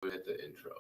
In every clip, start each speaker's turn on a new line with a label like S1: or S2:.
S1: Hit the intro.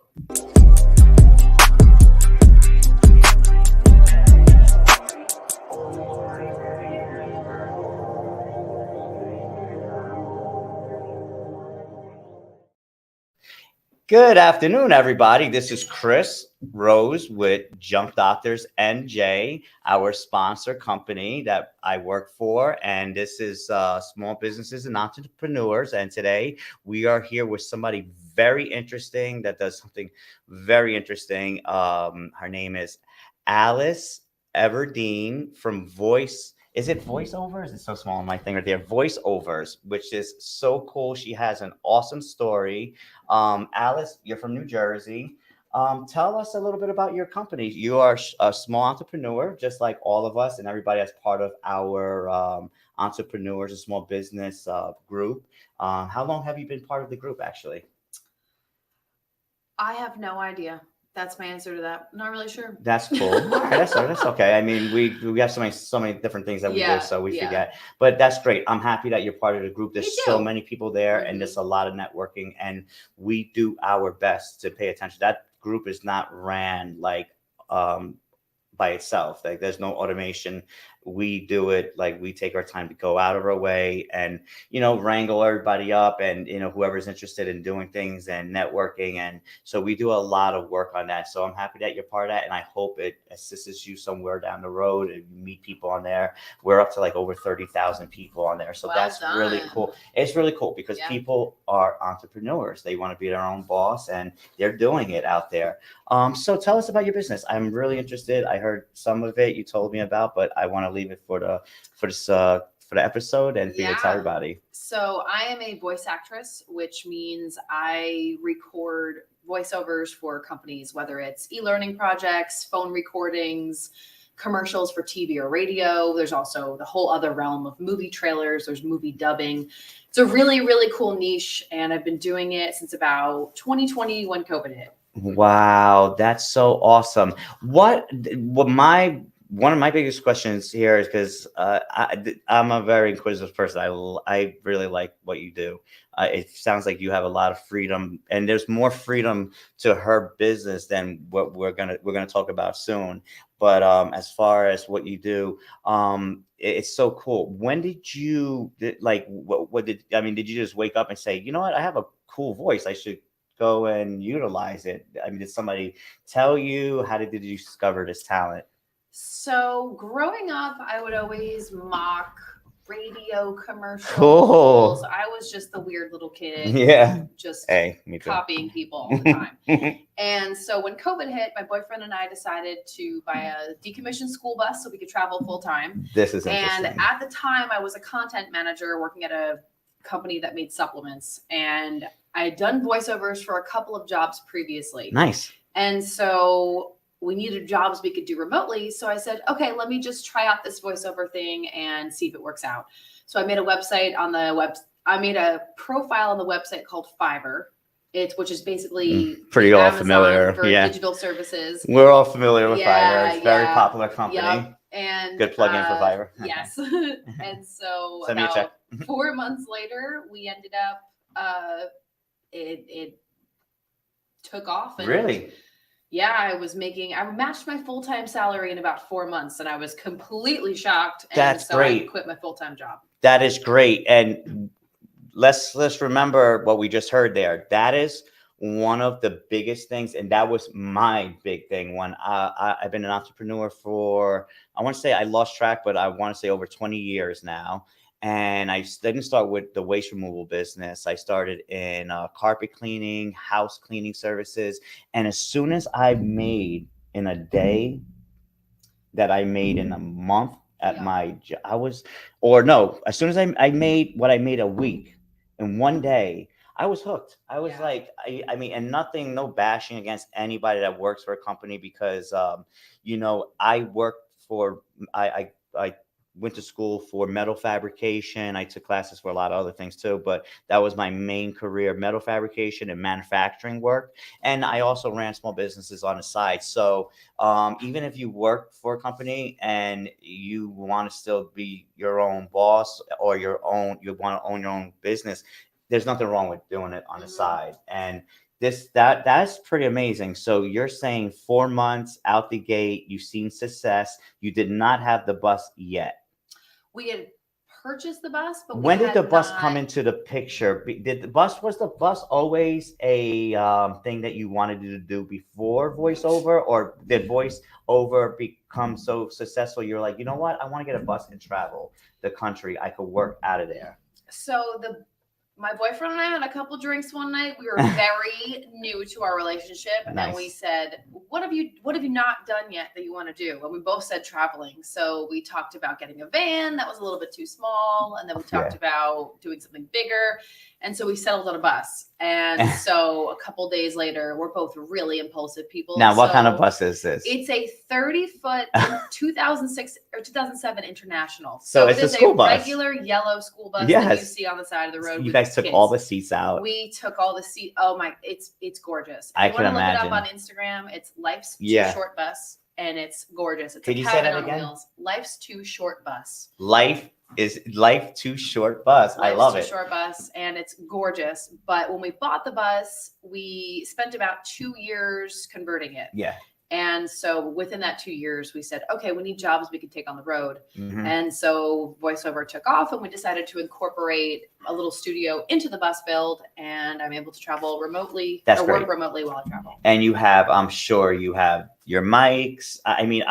S2: Good afternoon, everybody. This is Chris Rose with Junk Doctors NJ, our sponsor company that I work for. And this is small businesses and entrepreneurs. And today we are here with somebody very interesting that does something very interesting. Her name is Alice Everdeen from Voice. Is it voiceovers? It's so small on my thing right there. Voiceovers, which is so cool. She has an awesome story. Alice, you're from New Jersey. Tell us a little bit about your company. You are a small entrepreneur, just like all of us, and everybody that's part of our entrepreneurs, a small business group. How long have you been part of the group, actually?
S3: I have no idea. That's my answer to that. Not really sure.
S2: That's cool. All right, that's okay. I mean, we have so many different things that we do, so we forget. But that's great. I'm happy that you're part of the group. There's so many people there, and there's a lot of networking, and we do our best to pay attention. That group is not ran like by itself. Like there's no automation. We do it like we take our time to go out of our way and wrangle everybody up and whoever's interested in doing things and networking. And so we do a lot of work on that. So I'm happy that you're part of that, and I hope it assists you somewhere down the road and you meet people on there. We're up to like over 30,000 people on there, so that's really cool. It's really cool because people are entrepreneurs. They want to be their own boss, and they're doing it out there. So tell us about your business. I'm really interested. I heard some of it you told me about, but I want to leave it for the episode and for you to tell everybody.
S3: So I am a voice actress, which means I record voiceovers for companies, whether it's e-learning projects, phone recordings, commercials for TV or radio. There's also the whole other realm of movie trailers. There's movie dubbing. It's a really, really cool niche, and I've been doing it since about 2020 when COVID hit.
S2: Wow, that's so awesome. One of my biggest questions here is because I'm a very inquisitive person. I really like what you do. It sounds like you have a lot of freedom, and there's more freedom to her business than what we're gonna talk about soon. But as far as what you do, it's so cool. When did you what did I mean? Did you just wake up and say, you know what, I have a cool voice, I should go and utilize it? I mean, did somebody tell you? How did you discover this talent?
S3: So growing up, I would always mock radio commercials.
S2: Cool.
S3: I was just the weird little kid.
S2: Yeah.
S3: Just
S2: Me too.
S3: copying people all the time. And so when COVID hit, my boyfriend and I decided to buy a decommissioned school bus so we could travel full time.
S2: This is interesting.
S3: And at the time, I was a content manager working at a company that made supplements, and I had done voiceovers for a couple of jobs previously.
S2: Nice.
S3: And so we needed jobs we could do remotely. So I said, okay, let me just try out this voiceover thing and see if it works out. So I made a website on the I made a profile on the website called Fiverr. Which is basically
S2: pretty all familiar
S3: for digital services.
S2: We're all familiar with Fiverr. It's a very popular company.
S3: Yep. And
S2: good plugin for Fiverr.
S3: Yes. And so
S2: send me a check.
S3: 4 months later, we ended up it took off. And
S2: really?
S3: Yeah, I matched my full-time salary in about 4 months, and I was completely shocked. And
S2: that's great.
S3: I quit my full-time job.
S2: That is great. And let's remember what we just heard there. That is one of the biggest things, and that was my big thing when I've been an entrepreneur for, I want to say, I lost track, but I want to say over 20 years now. And I didn't start with the waste removal business. I started in carpet cleaning, house cleaning services. And as soon as I made in a day that I made in a month at my job, as soon as I made what I made a week in one day, I was hooked. I was like, I mean, and nothing, no bashing against anybody that works for a company, because, I worked for, I went to school for metal fabrication. I took classes for a lot of other things too, but that was my main career, metal fabrication and manufacturing work. And I also ran small businesses on the side. So even if you work for a company and you want to still be your own boss, or you want to own your own business, there's nothing wrong with doing it on the side. And That's pretty amazing. So you're saying 4 months out the gate, you've seen success. You did not have the bus yet.
S3: We had purchased the bus, but
S2: When
S3: we
S2: did the
S3: had
S2: bus
S3: not.
S2: come into the picture? Was the bus always a thing that you wanted to do before voiceover, or did voiceover become so successful you're like, you know what, I want to get a bus and travel the country. I could work out of there.
S3: So my boyfriend and I had a couple drinks one night. We were very new to our relationship,
S2: Nice.
S3: and we said, what have you not done yet that you want to do? And we both said traveling. So we talked about getting a van that was a little bit too small, and then we talked about doing something bigger. And so we settled on a bus. And so a couple days later, we're both really impulsive people.
S2: Now, what kind of bus is this?
S3: It's a 30-foot 2006 or 2007 International.
S2: So it's a school bus.
S3: Regular yellow school bus that you see on the side of the road.
S2: You guys took all the seats out.
S3: We took all the seats. Oh my, it's gorgeous.
S2: I can imagine.
S3: Look it up on Instagram. It's Life's Too Short Bus, and it's gorgeous. It's
S2: Could
S3: a
S2: you say that
S3: cabin on
S2: again?
S3: wheels. Life's Too Short Bus.
S2: Life Too Short Bus. I love it.
S3: Life's Too Short Bus, and it's gorgeous. But when we bought the bus, we spent about 2 years converting it.
S2: Yeah.
S3: And so within that 2 years, we said, okay, we need jobs we can take on the road.
S2: Mm-hmm.
S3: And so voiceover took off, and we decided to incorporate a little studio into the bus build, and I'm able to travel remotely.
S2: That's
S3: work
S2: great.
S3: remotely while I travel.
S2: And you have, I'm sure you have your mics. I mean,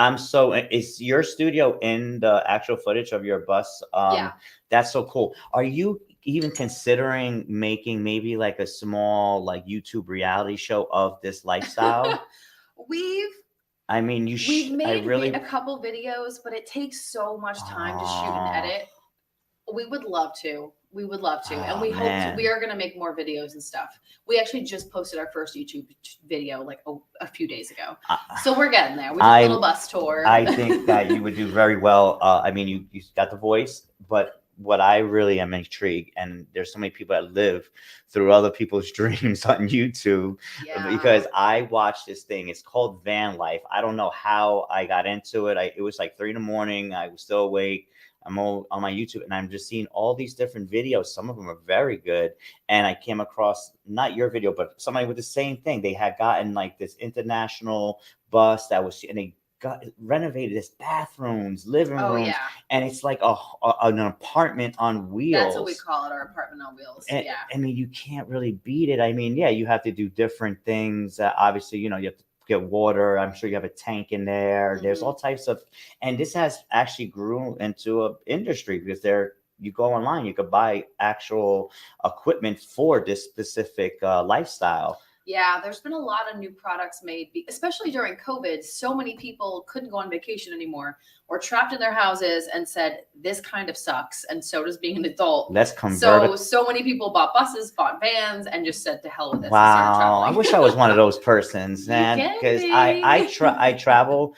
S2: is your studio in the actual footage of your bus?
S3: Yeah.
S2: That's so cool. Are you even considering making maybe like a small like YouTube reality show of this lifestyle?
S3: We've
S2: made
S3: a couple videos, but it takes so much time to shoot and edit. We would love to. And we hope we are going to make more videos and stuff. We actually just posted our first YouTube video like a few days ago. So we're getting there. We did a little bus tour.
S2: I think that you would do very well. I mean, you got the voice, but what I really am intrigued, and there's so many people that live through other people's dreams on YouTube, because I watched this thing. It's called Van Life. I don't know how I got into it. It was like 3 a.m. I was still awake. I'm all on my YouTube, and I'm just seeing all these different videos. Some of them are very good. And I came across not your video, but somebody with the same thing. They had gotten like this international bus that was, and they renovated this bathrooms, living rooms, and it's like an apartment on wheels.
S3: That's what we call it, our apartment on wheels.
S2: And, I mean, you can't really beat it. I mean, you have to do different things. Obviously, you have to get water. I'm sure you have a tank in there. Mm-hmm. There's all types of, and this has actually grew into an industry because you go online, you could buy actual equipment for this specific lifestyle.
S3: Yeah, there's been a lot of new products made, especially during COVID. So many people couldn't go on vacation anymore, or trapped in their houses and said, this kind of sucks. And so does being an adult.
S2: Let's convert.
S3: So many people bought buses, bought vans, and just said to hell with this.
S2: Wow. I wish I was one of those persons, man, because I travel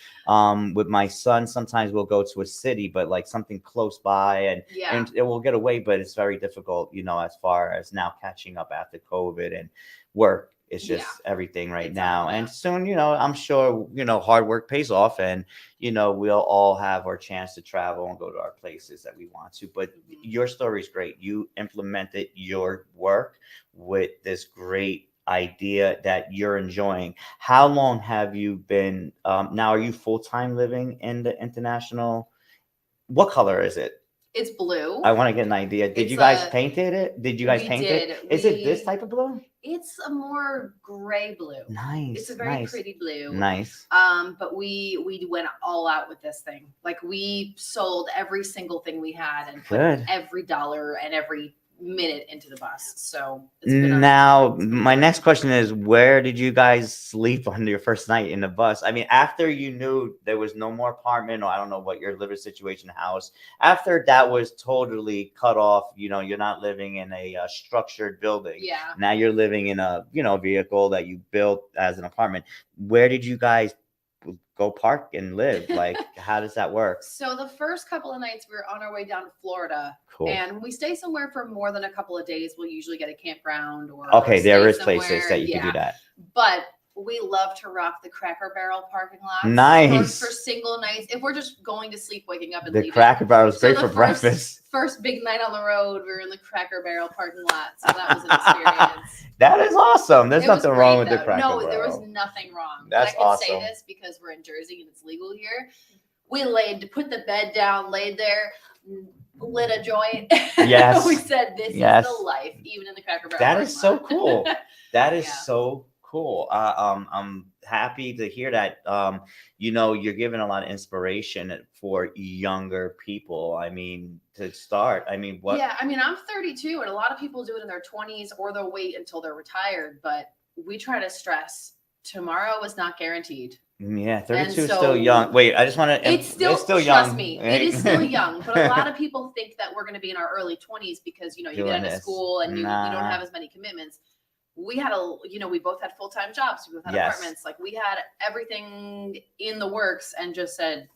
S2: with my son. Sometimes we'll go to a city, but like something close by, and it will get away, but it's very difficult, as far as now catching up after COVID and work. It's just everything right now. And soon, I'm sure, hard work pays off, and, we'll all have our chance to travel and go to our places that we want to. But your story is great. You implemented your work with this great idea that you're enjoying. How long have you been, now are you full-time living in the international? What color is it?
S3: It's blue.
S2: I want to get an idea. Did you guys paint it? Did you guys paint it? Is it this type of blue?
S3: It's a more gray blue.
S2: Nice.
S3: It's a very pretty blue.
S2: Nice.
S3: But we went all out with this thing. Like, we sold every single thing we had and put every dollar and every minute into the bus. So it's been
S2: now my next question is, where did you guys sleep on your first night in the bus? I mean, after you knew there was no more apartment, or I don't know what your living situation, house, after that was totally cut off, you're not living in a structured building. Now you're living in a vehicle that you built as an apartment. Where did you guys go park and live? Like, how does that work?
S3: So the first couple of nights we were on our way down to Florida.
S2: Cool.
S3: And when we stay somewhere for more than a couple of days, we'll usually get a campground, or
S2: there is places that you can do that.
S3: But We love to rock the Cracker Barrel parking lots.
S2: Nice.
S3: For single nights. If we're just going to sleep, waking up and
S2: The
S3: leaving.
S2: Cracker Barrel is great
S3: So
S2: for breakfast.
S3: First big night on the road, we were in the Cracker Barrel parking lot. So that was an experience.
S2: That is awesome. There's nothing wrong with the
S3: though.
S2: Cracker Barrel.
S3: No, there was nothing wrong.
S2: That's
S3: and I can
S2: awesome.
S3: say this because we're in Jersey and it's legal here. We put the bed down, laid there, lit a joint.
S2: Yes.
S3: We said, this is the life, even in the Cracker Barrel.
S2: That is so cool. That is
S3: Yeah.
S2: so cool. I'm happy to hear that. You know, you're giving a lot of inspiration for younger people. I mean, to start. I mean, what?
S3: Yeah, I mean, I'm 32, and a lot of people do it in their 20s, or they'll wait until they're retired. But we try to stress tomorrow is not guaranteed.
S2: Yeah, 32 is still young. Wait, I just want to.
S3: It's still
S2: young.
S3: Trust me, it is still young. But a lot of people think that we're going to be in our early 20s because you get into school and you don't have as many commitments. We had we both had full-time jobs. We both had apartments. Like we had everything in the works, and just said,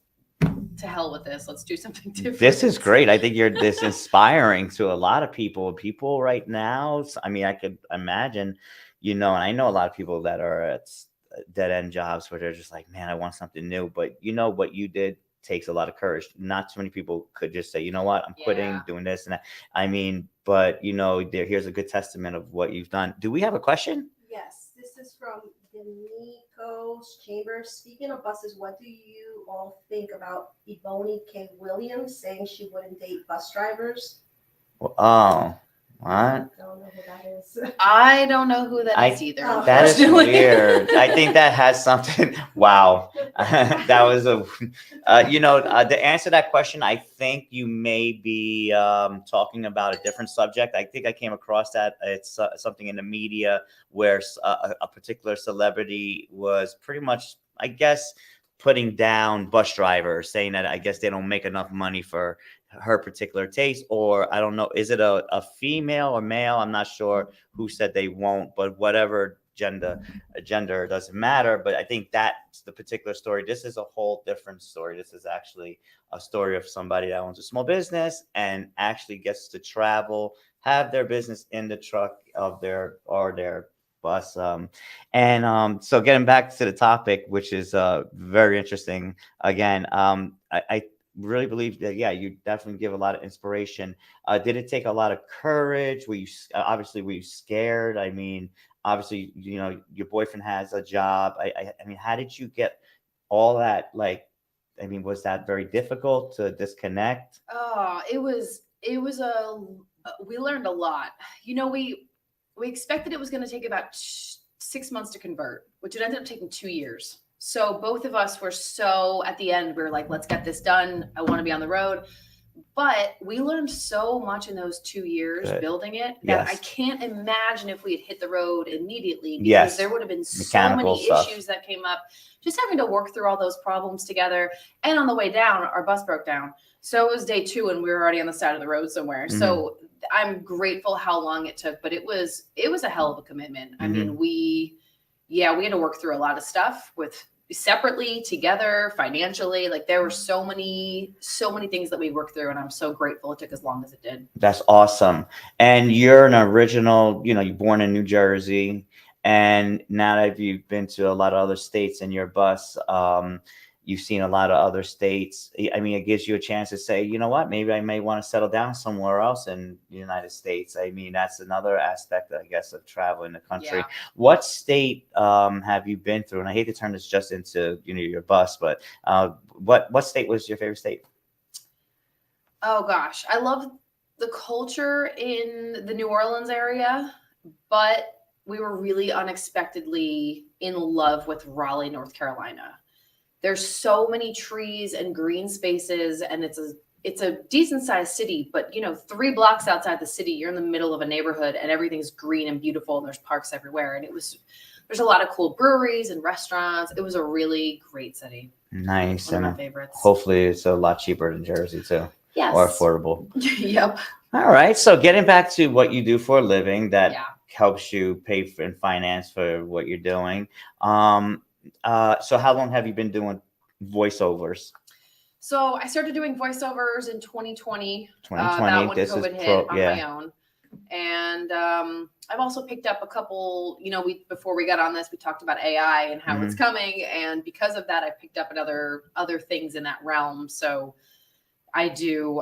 S3: to hell with this. Let's do something different.
S2: This is great. I think you're this inspiring to a lot of people. People right now. I mean, I could imagine, and I know a lot of people that are at dead end jobs where they're just like, man, I want something new. But what you did takes a lot of courage. Not too many people could just say, you know what, I'm quitting, doing this and that. I mean, but here's a good testament of what you've done. Do we have a question?
S1: Yes, this is from Denico's Chambers. Speaking of buses, what do you all think about Ebony K. Williams saying she wouldn't date bus drivers?
S2: Oh, what?
S1: I don't know who that is.
S3: I don't know who that is either.
S2: That is weird. I think that has something. Wow. That was the answer to that question. I think you may be talking about a different subject. I think I came across that. It's something in the media where a particular celebrity was pretty much, I guess, putting down bus drivers, saying that I guess they don't make enough money for her particular taste, or I don't know, is it a female or male? I'm not sure who said they won't, but whatever gender doesn't matter. But I think that's the particular story. This is a whole different story. This is actually a story of somebody that owns a small business and actually gets to travel, have their business in the truck of their bus. So getting back to the topic, which is very interesting. Again, I really believe that, you definitely give a lot of inspiration. Did it take a lot of courage? Were you scared? I mean, obviously, your boyfriend has a job. I mean, how did you get all that? Like, I mean, was that very difficult to disconnect?
S3: Oh, it was we learned a lot. We expected it was going to take about 6 months to convert, which it ended up taking 2 years. So both of us were at the end, we were like, let's get this done. I want to be on the road. But we learned so much in those 2 years building it that I can't imagine if we had hit the road immediately, because there would have been so many issues that came up, just having to work through all those problems together. And on the way down, our bus broke down. So it was day 2 and we were already on the side of the road somewhere. Mm-hmm. So I'm grateful how long it took, but it was a hell of a commitment. Mm-hmm. I mean, we had to work through a lot of stuff separately, together, financially. Like there were so many things that we worked through, and I'm so grateful it took as long as it did.
S2: That's awesome. And you're an original, you're born in New Jersey, and now that you've been to a lot of other states in your bus, you've seen a lot of other states. I mean, it gives you a chance to say, you know what, maybe I may want to settle down somewhere else in the United States. I mean, that's another aspect, I guess, of traveling the country. Yeah. What state have you been through? And I hate to turn this just into, your bus, but what state was your favorite state?
S3: Oh gosh, I love the culture in the New Orleans area, but we were really unexpectedly in love with Raleigh, North Carolina. There's so many trees and green spaces, and it's a decent sized city, but 3 blocks outside the city, you're in the middle of a neighborhood and everything's green and beautiful and there's parks everywhere. And there's a lot of cool breweries and restaurants. It was a really great city.
S2: Nice.
S3: One of my favorites.
S2: Hopefully it's a lot cheaper than Jersey too.
S3: Yes.
S2: Or affordable.
S3: Yep.
S2: All right. So getting back to what you do for a living that helps you pay for and finance for what you're doing. So how long have you been doing voiceovers?
S3: So I started doing voiceovers in 2020. About when COVID hit on my own. And I've also picked up a couple, before we got on this, we talked about AI and how it's coming. And because of that, I picked up other things in that realm. So I do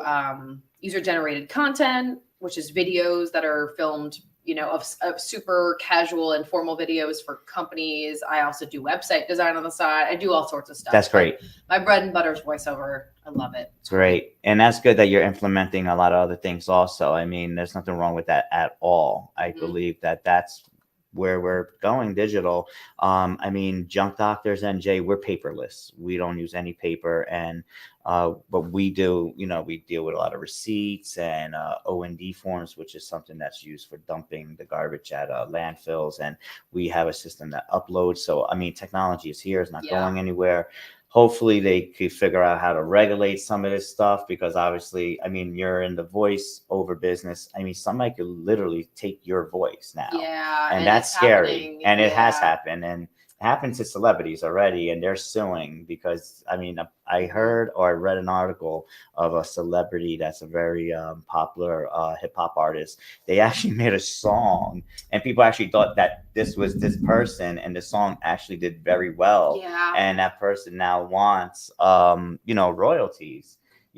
S3: user generated content, which is videos that are filmed, of super casual, informal videos for companies. I also do website design on the side. I do all sorts of stuff.
S2: That's great.
S3: My bread and butter is voiceover. I love it.
S2: It's great. And that's good that you're implementing a lot of other things also. I mean, there's nothing wrong with that at all. I believe that that's where we're going digital. I mean, Junk Doctors NJ, we're paperless. We don't use any paper. And what we do, we deal with a lot of receipts and O&D forms, which is something that's used for dumping the garbage at landfills. And we have a system that uploads. So, I mean, technology is here. It's not going anywhere. Hopefully they could figure out how to regulate some of this stuff, because obviously, I mean, you're in the voice-over business. I mean, somebody could literally take your voice now.
S3: Yeah.
S2: And that's scary. And it has happened. And it happened to celebrities already, and they're suing because, I mean, I heard or I read an article of a celebrity that's a very popular hip hop artist. They actually made a song, and people actually thought that this was this person, and the song actually did very well.
S3: Yeah.
S2: And that person now wants, royalties.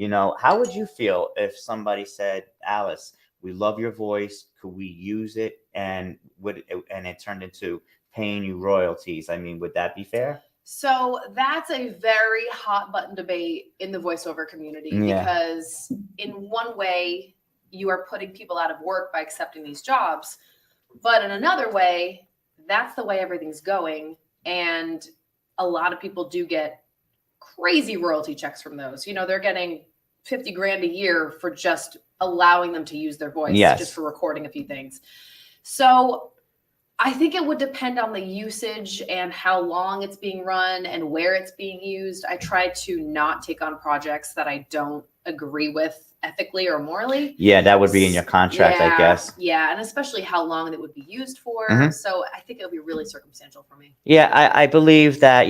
S2: How would you feel if somebody said, Alice, we love your voice. Could we use it? And it turned into paying you royalties. I mean, would that be fair?
S3: So that's a very hot button debate in the voiceover community, because in one way you are putting people out of work by accepting these jobs, but in another way, that's the way everything's going. And a lot of people do get crazy royalty checks from those. They're getting 50 grand a year for just allowing them to use their voice, just for recording a few things. So I think it would depend on the usage and how long it's being run and where it's being used. I try to not take on projects that I don't agree with ethically or morally.
S2: Yeah, that would be in your contract, I guess.
S3: Yeah, and especially how long it would be used for. So I think it would be really circumstantial for me.
S2: Yeah, I believe that,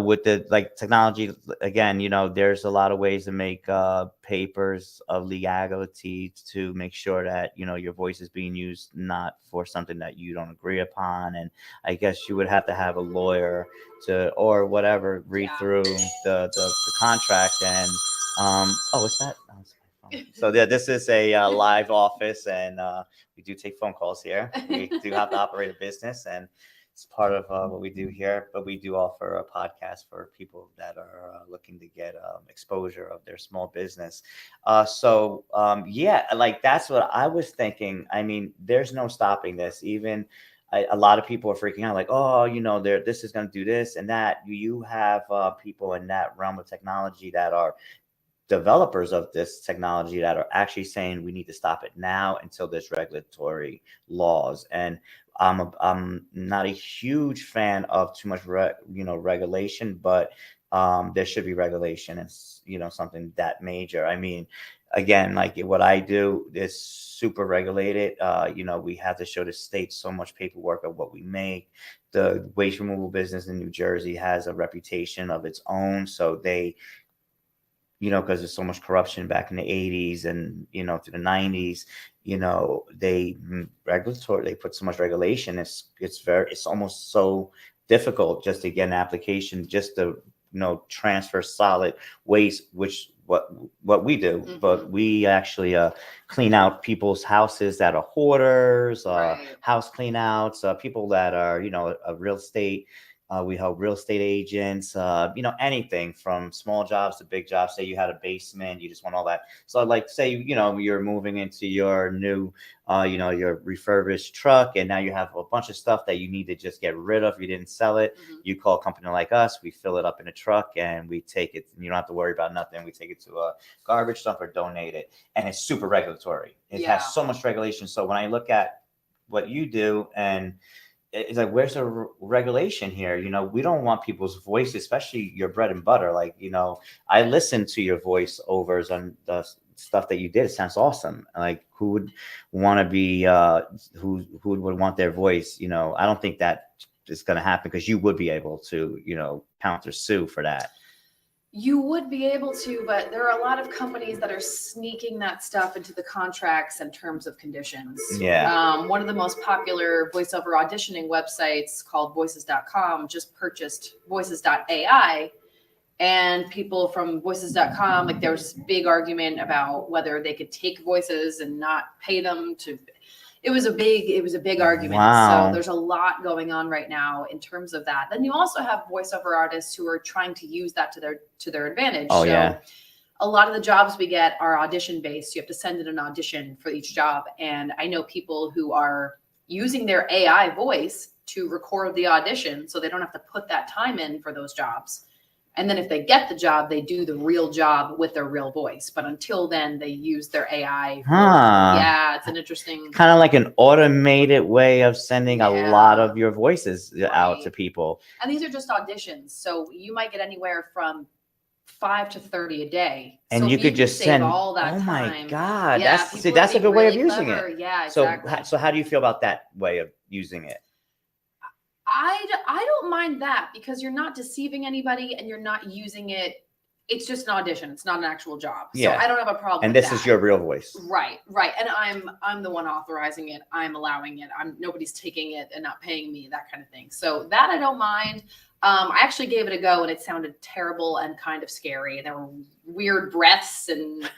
S2: with the technology, again, there's a lot of ways to make papers of legality to make sure that, your voice is being used not for something that you don't agree upon. And I guess you would have to have a lawyer or whatever, read through the contract. And, what's that? Oh, it's my phone. So this is a live office, and we do take phone calls here. We do have to operate a business, and it's part of what we do here, but we do offer a podcast for people that are looking to get exposure of their small business. That's what I was thinking. I mean, there's no stopping this. Even a lot of people are freaking out, like, this is going to do this and that. You have people in that realm of technology that are developers of this technology that are actually saying we need to stop it now until there's regulatory laws. And I'm not a huge fan of too much regulation, but there should be regulation. It's something that major. I mean, again, like what I do is super regulated. We have to show the state so much paperwork of what we make. The waste removal business in New Jersey has a reputation of its own, so they because there's so much corruption back in the 80s and, through the 90s, they put so much regulation. It's almost so difficult just to get an application, just to, transfer solid waste, which what we do, but we actually clean out people's houses that are hoarders, house clean outs, people that are, a real estate. We help real estate agents, anything from small jobs to big jobs. Say you had a basement, you just want all that. So like say, you're moving into your new, your refurbished truck, and now you have a bunch of stuff that you need to just get rid of. You didn't sell it. You call a company like us, we fill it up in a truck and we take it. You don't have to worry about nothing. We take it to a garbage dump or donate it. And it's super regulatory. It has so much regulation. So when I look at what you do, and it's like, where's the regulation here? We don't want people's voice, especially your bread and butter. Like, I listen to your voiceovers on the stuff that you did. It sounds awesome. Like, who would want to be, who would want their voice? I don't think that is going to happen, because you would be able to, counter sue for that.
S3: You would be able to, but there are a lot of companies that are sneaking that stuff into the contracts and terms of conditions.
S2: Yeah.
S3: One of the most popular voiceover auditioning websites called voices.com just purchased voices.ai. And people from voices.com, like there was this big argument about whether they could take voices and not pay them to. It was a big argument.
S2: Wow.
S3: So there's a lot going on right now in terms of that. Then you also have voiceover artists who are trying to use that to their advantage.
S2: Oh,
S3: so
S2: yeah.
S3: a lot of the jobs we get are audition based. You have to send in an audition for each job. And I know people who are using their AI voice to record the audition so they don't have to put that time in for those jobs. And then if they get the job, they do the real job with their real voice. But until then, they use their AI. Yeah, it's an interesting.
S2: Kind of like an automated way of sending a lot of your voices out to people.
S3: And these are just auditions. So you might get anywhere from 5 to 30 a day.
S2: And
S3: so
S2: you could just send
S3: all that
S2: oh
S3: time.
S2: My God.
S3: Yeah,
S2: that's a good way of using
S3: clever.
S2: it.
S3: Yeah, exactly.
S2: So how do you feel about that way of using it?
S3: I don't mind that because you're not deceiving anybody and you're not using it. It's just an audition. It's not an actual job. So I don't have a problem.
S2: And
S3: with
S2: this
S3: that.
S2: is your real voice.
S3: Right. And I'm the one authorizing it. I'm allowing it. Nobody's taking it and not paying me, that kind of thing. So that I don't mind. I actually gave it a go and it sounded terrible and kind of scary. There were weird breaths and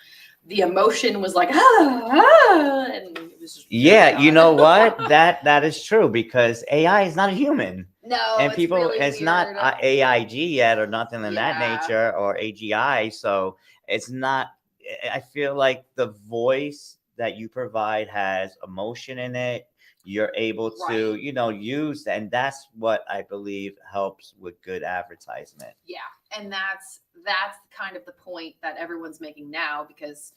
S3: the emotion was like, and it was just
S2: you know what? that is true because AI is not a human.
S3: No,
S2: and people,
S3: really
S2: it's
S3: weird.
S2: Not AIG yet or nothing in that nature or AGI. So it's not, I feel like the voice that you provide has emotion in it. You're able to, use, and that's what I believe helps with good advertisement.
S3: Yeah. And that's kind of the point that everyone's making now because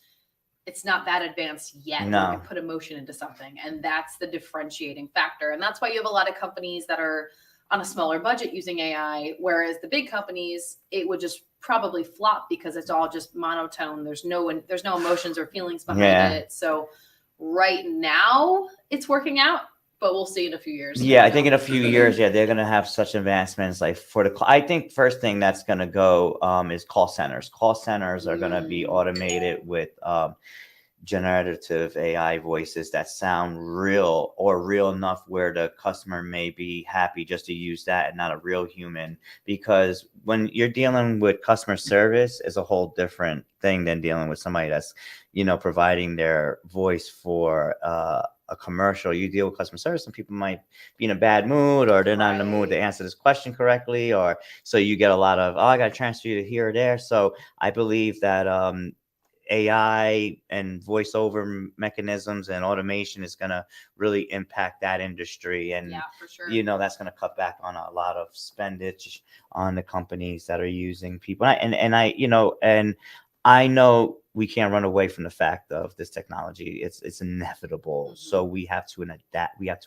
S3: it's not that advanced yet.
S2: No.
S3: You can put emotion into something. And that's the differentiating factor. And that's why you have a lot of companies that are on a smaller budget using AI, whereas the big companies, it would just probably flop because it's all just monotone. There's no emotions or feelings behind it. So right now it's working out, but we'll see in a few years.
S2: Yeah, I think in a few years, they're going to have such advancements. Like I think first thing that's going to go is call centers. Call centers are going to be automated with generative AI voices that sound real or real enough where the customer may be happy just to use that and not a real human. Because when you're dealing with customer service, is a whole different thing than dealing with somebody that's, providing their voice for a commercial. You deal with customer service, and people might be in a bad mood, or they're not in the mood to answer this question correctly, or so you get a lot of, I got to transfer you to here or there. So I believe that AI and voiceover mechanisms and automation is going to really impact that industry. And,
S3: for sure.
S2: That's going to cut back on a lot of spendage on the companies that are using people. And I know we can't run away from the fact of this technology. It's inevitable. Mm-hmm. So we have to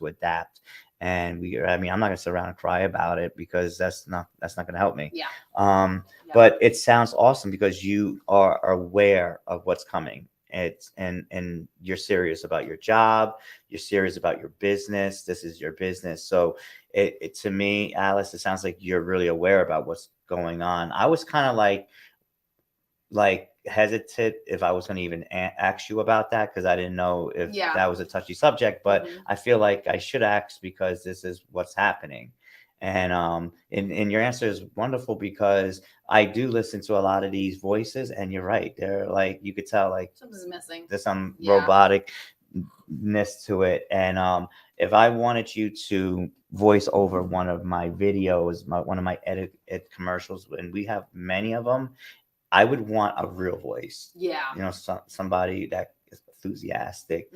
S2: adapt. And I'm not gonna sit around and cry about it because that's not gonna help me.
S3: Yeah.
S2: But it sounds awesome because you are aware of what's coming. And you're serious about your job. You're serious about your business. This is your business. So it to me, Alice, it sounds like you're really aware about what's going on. I was kind of like hesitant if I was going to even ask you about that because I didn't know if that was a touchy subject, but I feel like I should ask because this is what's happening. And your answer is wonderful because I do listen to a lot of these voices, and you're right. They're like, you could tell like
S3: something's missing.
S2: There's some roboticness to it. And if I wanted you to voice over one of my videos, one of my edit commercials, and we have many of them, I would want a real voice.
S3: Yeah.
S2: Somebody that is enthusiastic,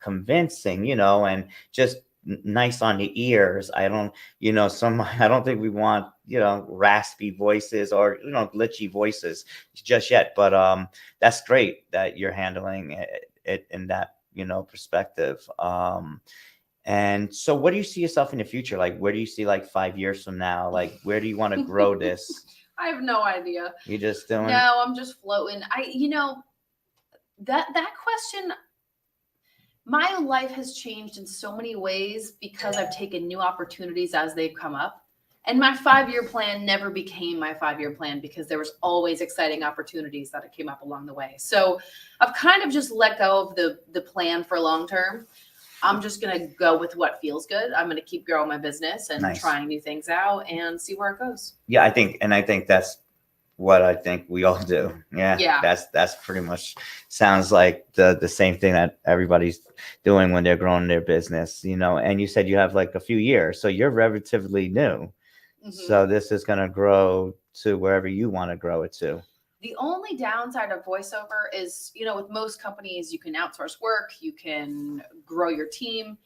S2: convincing, and just nice on the ears. I don't think we want, raspy voices or, glitchy voices just yet. But that's great that you're handling it in that, perspective. And so what do you see yourself in the future? Like, where do you see like 5 years from now? Like, where do you want to grow this?
S3: I have no idea.
S2: You just doing?
S3: No, I'm just floating. That question, my life has changed in so many ways because I've taken new opportunities as they've come up. And my 5-year plan never became my 5-year plan because there was always exciting opportunities that came up along the way. So I've kind of just let go of the plan for long term. I'm just going to go with what feels good. I'm going to keep growing my business and
S2: Nice.
S3: trying new things out and see where it goes.
S2: Yeah, I think that's what I think we all do. Yeah.
S3: Yeah.
S2: That's pretty much sounds like the same thing that everybody's doing when they're growing their business, you know. And you said you have like a few years, so you're relatively new.
S3: Mhm.
S2: So this is going to grow to wherever you want to grow it to.
S3: The only downside of voiceover is, you know, with most companies, you can outsource work, you can grow your team.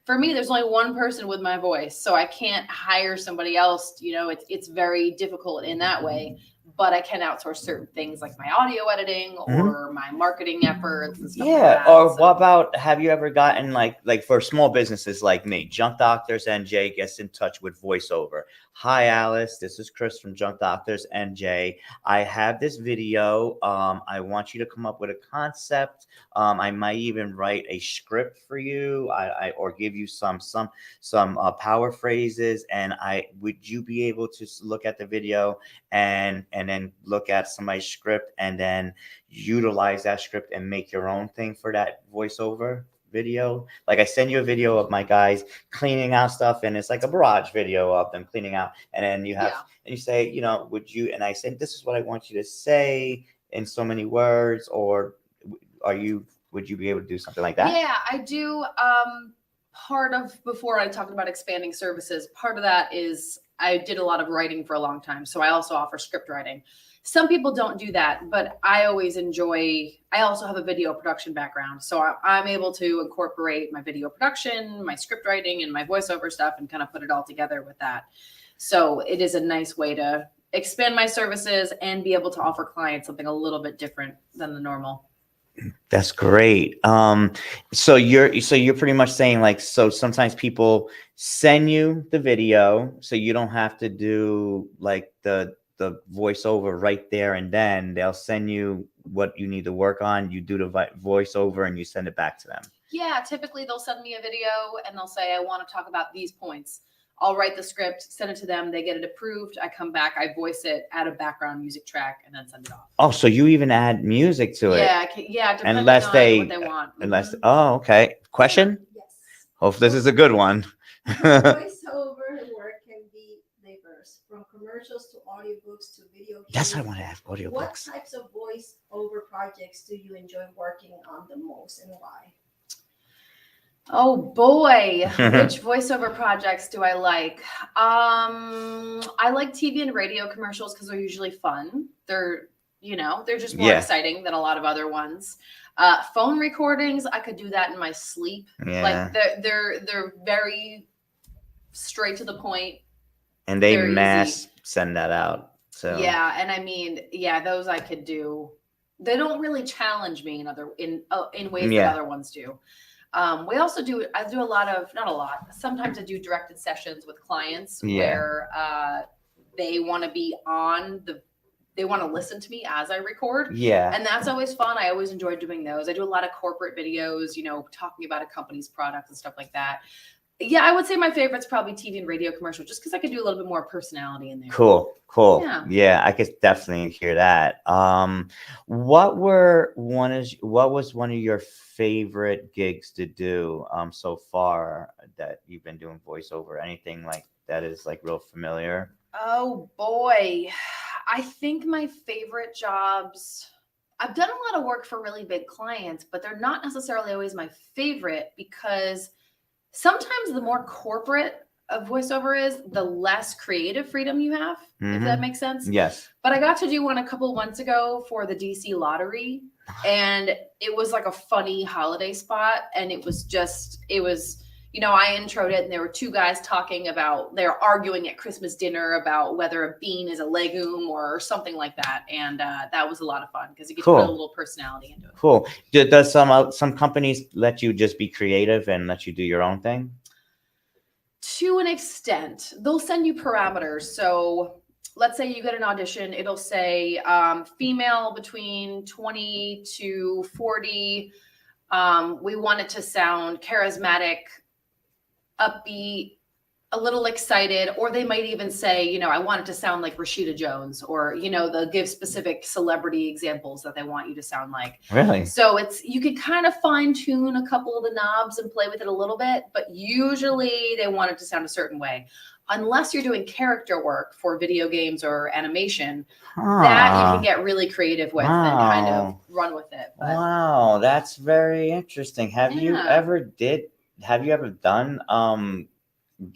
S3: For me, there's only one person with my voice, so I can't hire somebody else. You know, it's very difficult in that way. But I can outsource certain things like my audio editing or my marketing efforts and stuff like that.
S2: Or
S3: So-
S2: what about, have you ever gotten like for small businesses like me, Junk Doctors NJ gets in touch with Voiceover. Hi, Alice. This is Chris from Junk Doctors NJ. I have this video. I want you to come up with a concept. I might even write a script for you. Or give you some power phrases. And would you be able to look at the video and then look at somebody's script and then utilize that script and make your own thing for that voiceover video? Like I send you a video of my guys cleaning out stuff, and it's like a barrage video of them cleaning out, and then you have and you say, you know, would you, and I said, this is what I want you to say in so many words, or would you be able to do something like that?
S3: Yeah, I do. Part of, before I talked about expanding services, part of that is I did a lot of writing for a long time. So I also offer script writing. Some people don't do that, but I always enjoy, I also have a video production background. So I'm able to incorporate my video production, my script writing, and my voiceover stuff and kind of put it all together with that. So it is a nice way to expand my services and be able to offer clients something a little bit different than the normal.
S2: That's great. So you're pretty much saying, like, so sometimes people send you the video, so you don't have to do like the voiceover right there and then. They'll send you what you need to work on. You do the voiceover and you send it back to them.
S3: Yeah, typically they'll send me a video and they'll say, I want to talk about these points. I'll write the script, send it to them. They get it approved. I come back, I voice it, add a background music track, and then send it off.
S2: Oh, so you even add music to it?
S3: Yeah, depending
S2: unless
S3: on
S2: they,
S3: what they want.
S2: Unless, oh, okay. Question?
S1: Yes.
S2: Hope this is a good one.
S1: Voiceover work can be diverse, from commercials to audiobooks to video games.
S2: That's what I want to ask.
S1: What
S2: Audiobooks.
S1: types of voiceover projects do you enjoy working on the most, and why?
S3: Oh boy, which voiceover projects do I like? I like TV and radio commercials because they're usually fun. They're just more exciting than a lot of other ones. Phone recordings, I could do that in my sleep.
S2: Yeah.
S3: Like they're very straight to the point.
S2: And they mass send that out. So
S3: yeah, and I mean, yeah, those I could do. They don't really challenge me in ways that other ones do. We also I do a lot of, not a lot, sometimes I do directed sessions with clients where they want to be they want to listen to me as I record.
S2: Yeah.
S3: And that's always fun. I always enjoy doing those. I do a lot of corporate videos, talking about a company's products and stuff like that. Yeah, I would say my favorite's probably TV and radio commercial, just because I could do a little bit more personality in there.
S2: Cool.
S3: Yeah,
S2: I could definitely hear that. What was one of your favorite gigs to do so far that you've been doing voiceover? Anything like that is like real familiar?
S3: Oh boy, I think my favorite jobs. I've done a lot of work for really big clients, but they're not necessarily always my favorite because sometimes the more corporate a voiceover is, the less creative freedom you have, if that makes sense.
S2: Yes.
S3: But I got to do one a couple of months ago for the DC lottery, and it was like a funny holiday spot. And it was, I introed it, and there were two guys talking about, they're arguing at Christmas dinner about whether a bean is a legume or something like that. And that was a lot of fun because you get to put a little personality into it.
S2: Cool. Does some companies let you just be creative and let you do your own thing?
S3: To an extent. They'll send you parameters. So let's say you get an audition, it'll say female between 20 to 40. We want it to sound charismatic, upbeat, a little excited, or they might even say, you know, I want it to sound like Rashida Jones, or, you know, they'll give specific celebrity examples that they want you to sound like.
S2: Really?
S3: So you can kind of fine tune a couple of the knobs and play with it a little bit, but usually they want it to sound a certain way. Unless you're doing character work for video games or animation, that you can get really creative with and kind of run with it. But
S2: Wow, that's very interesting. Have you
S3: Yeah.
S2: ever done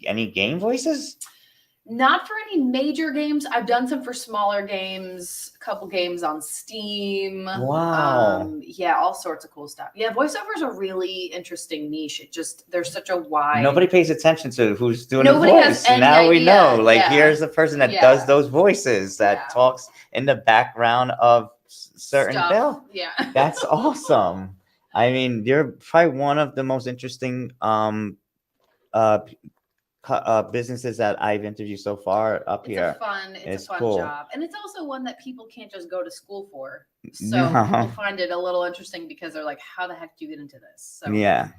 S2: any game voices?
S3: not for any major games. I've done some for smaller games, a couple games on Steam.
S2: Wow.
S3: Yeah, all sorts of cool stuff. Yeah, voiceover is a really interesting niche. There's such a wide.
S2: Nobody pays attention to who's doing
S3: Nobody
S2: the
S3: has
S2: voice.
S3: any
S2: Now we
S3: idea.
S2: know. Like,
S3: Yeah.
S2: here's the person that
S3: Yeah.
S2: does those voices, that
S3: Yeah.
S2: talks in the background of certain
S3: stuff.
S2: bill.
S3: Yeah.
S2: That's awesome. I mean, you're probably one of the most interesting businesses that I've interviewed so far up here.
S3: It's a fun
S2: cool.
S3: job. And it's also one that people can't just go to school for. So
S2: No.
S3: people find it a little interesting because they're like, how the heck do you get into this? So
S2: Yeah.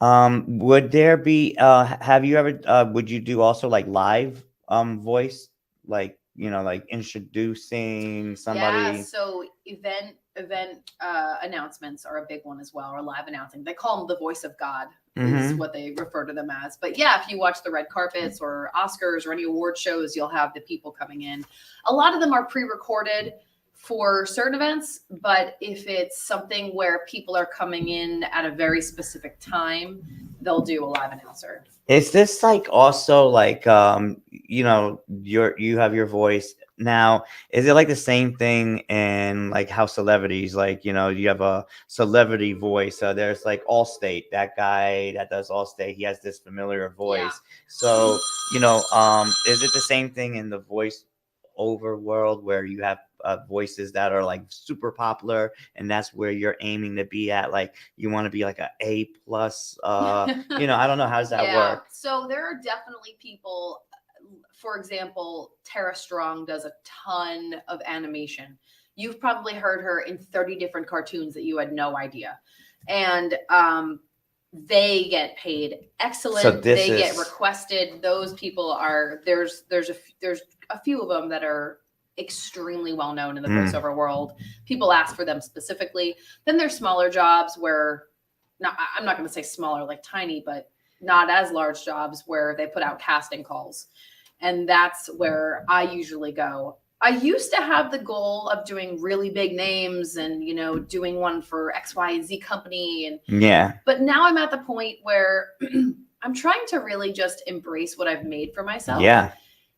S2: Would there be have you ever would you do also like live voice, like, you know, like introducing somebody?
S3: Yeah, so event announcements are a big one as well, or live announcing. They call them the voice of God is
S2: Mhm.
S3: what they refer to them as. But yeah, if you watch the red carpets or Oscars or any award shows, you'll have the people coming in. A lot of them are pre-recorded for certain events, but if it's something where people are coming in at a very specific time, they'll do a live announcer.
S2: Is this like also like you know, you have your voice now? Is it like the same thing in like how celebrities, like, you know, you have a celebrity voice? There's like Allstate, that guy that does Allstate, he has this familiar voice.
S3: Yeah.
S2: So, you know, is it the same thing in the voice over world where you have voices that are like super popular, and that's where you're aiming to be at? Like, you want to be like A plus, you know, I don't know, how does that work?
S3: So there are definitely people, for example, Tara Strong does a ton of animation. You've probably heard her in 30 different cartoons that you had no idea. And they get paid excellent.
S2: So this
S3: they get
S2: is-
S3: requested. Those people are there's a few of them that are extremely well known in the voiceover world. People ask for them specifically. Then there's smaller jobs where I'm not going to say smaller like tiny, but not as large jobs where they put out casting calls. And that's where I usually go. I used to have the goal of doing really big names and, you know, doing one for X, Y, and Z company. And
S2: Yeah.
S3: but now I'm at the point where I'm trying to really just embrace what I've made for myself.
S2: Yeah.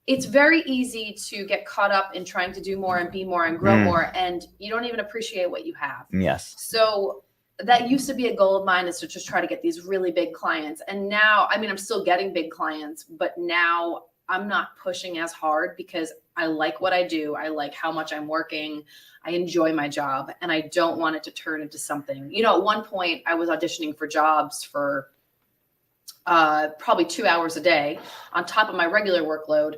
S3: It's very easy to get caught up in trying to do more and be more and grow more, and you don't even appreciate what you have.
S2: Yes.
S3: So that used to be a goal of mine, is to just try to get these really big clients. And now, I mean, I'm still getting big clients, but now I'm not pushing as hard because I like what I do. I like how much I'm working. I enjoy my job, and I don't want it to turn into something. You know, at one point I was auditioning for jobs for probably 2 hours a day on top of my regular workload.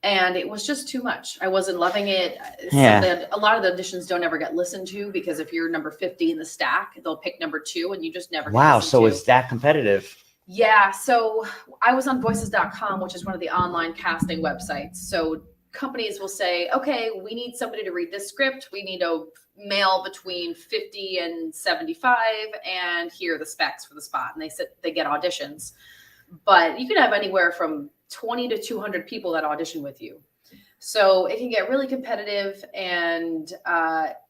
S3: And it was just too much. I wasn't loving it.
S2: Yeah.
S3: A lot of the auditions don't ever get listened to, because if you're number 50 in the stack, they'll pick number 2 and you just never get listened
S2: So
S3: to.
S2: it's that competitive.
S3: Yeah. So I was on voices.com, which is one of the online casting websites. So companies will say, okay, we need somebody to read this script. We need a male between 50 and 75, and here are the specs for the spot. And they get auditions. But you can have anywhere from 20 to 200 people that audition with you. So it can get really competitive, and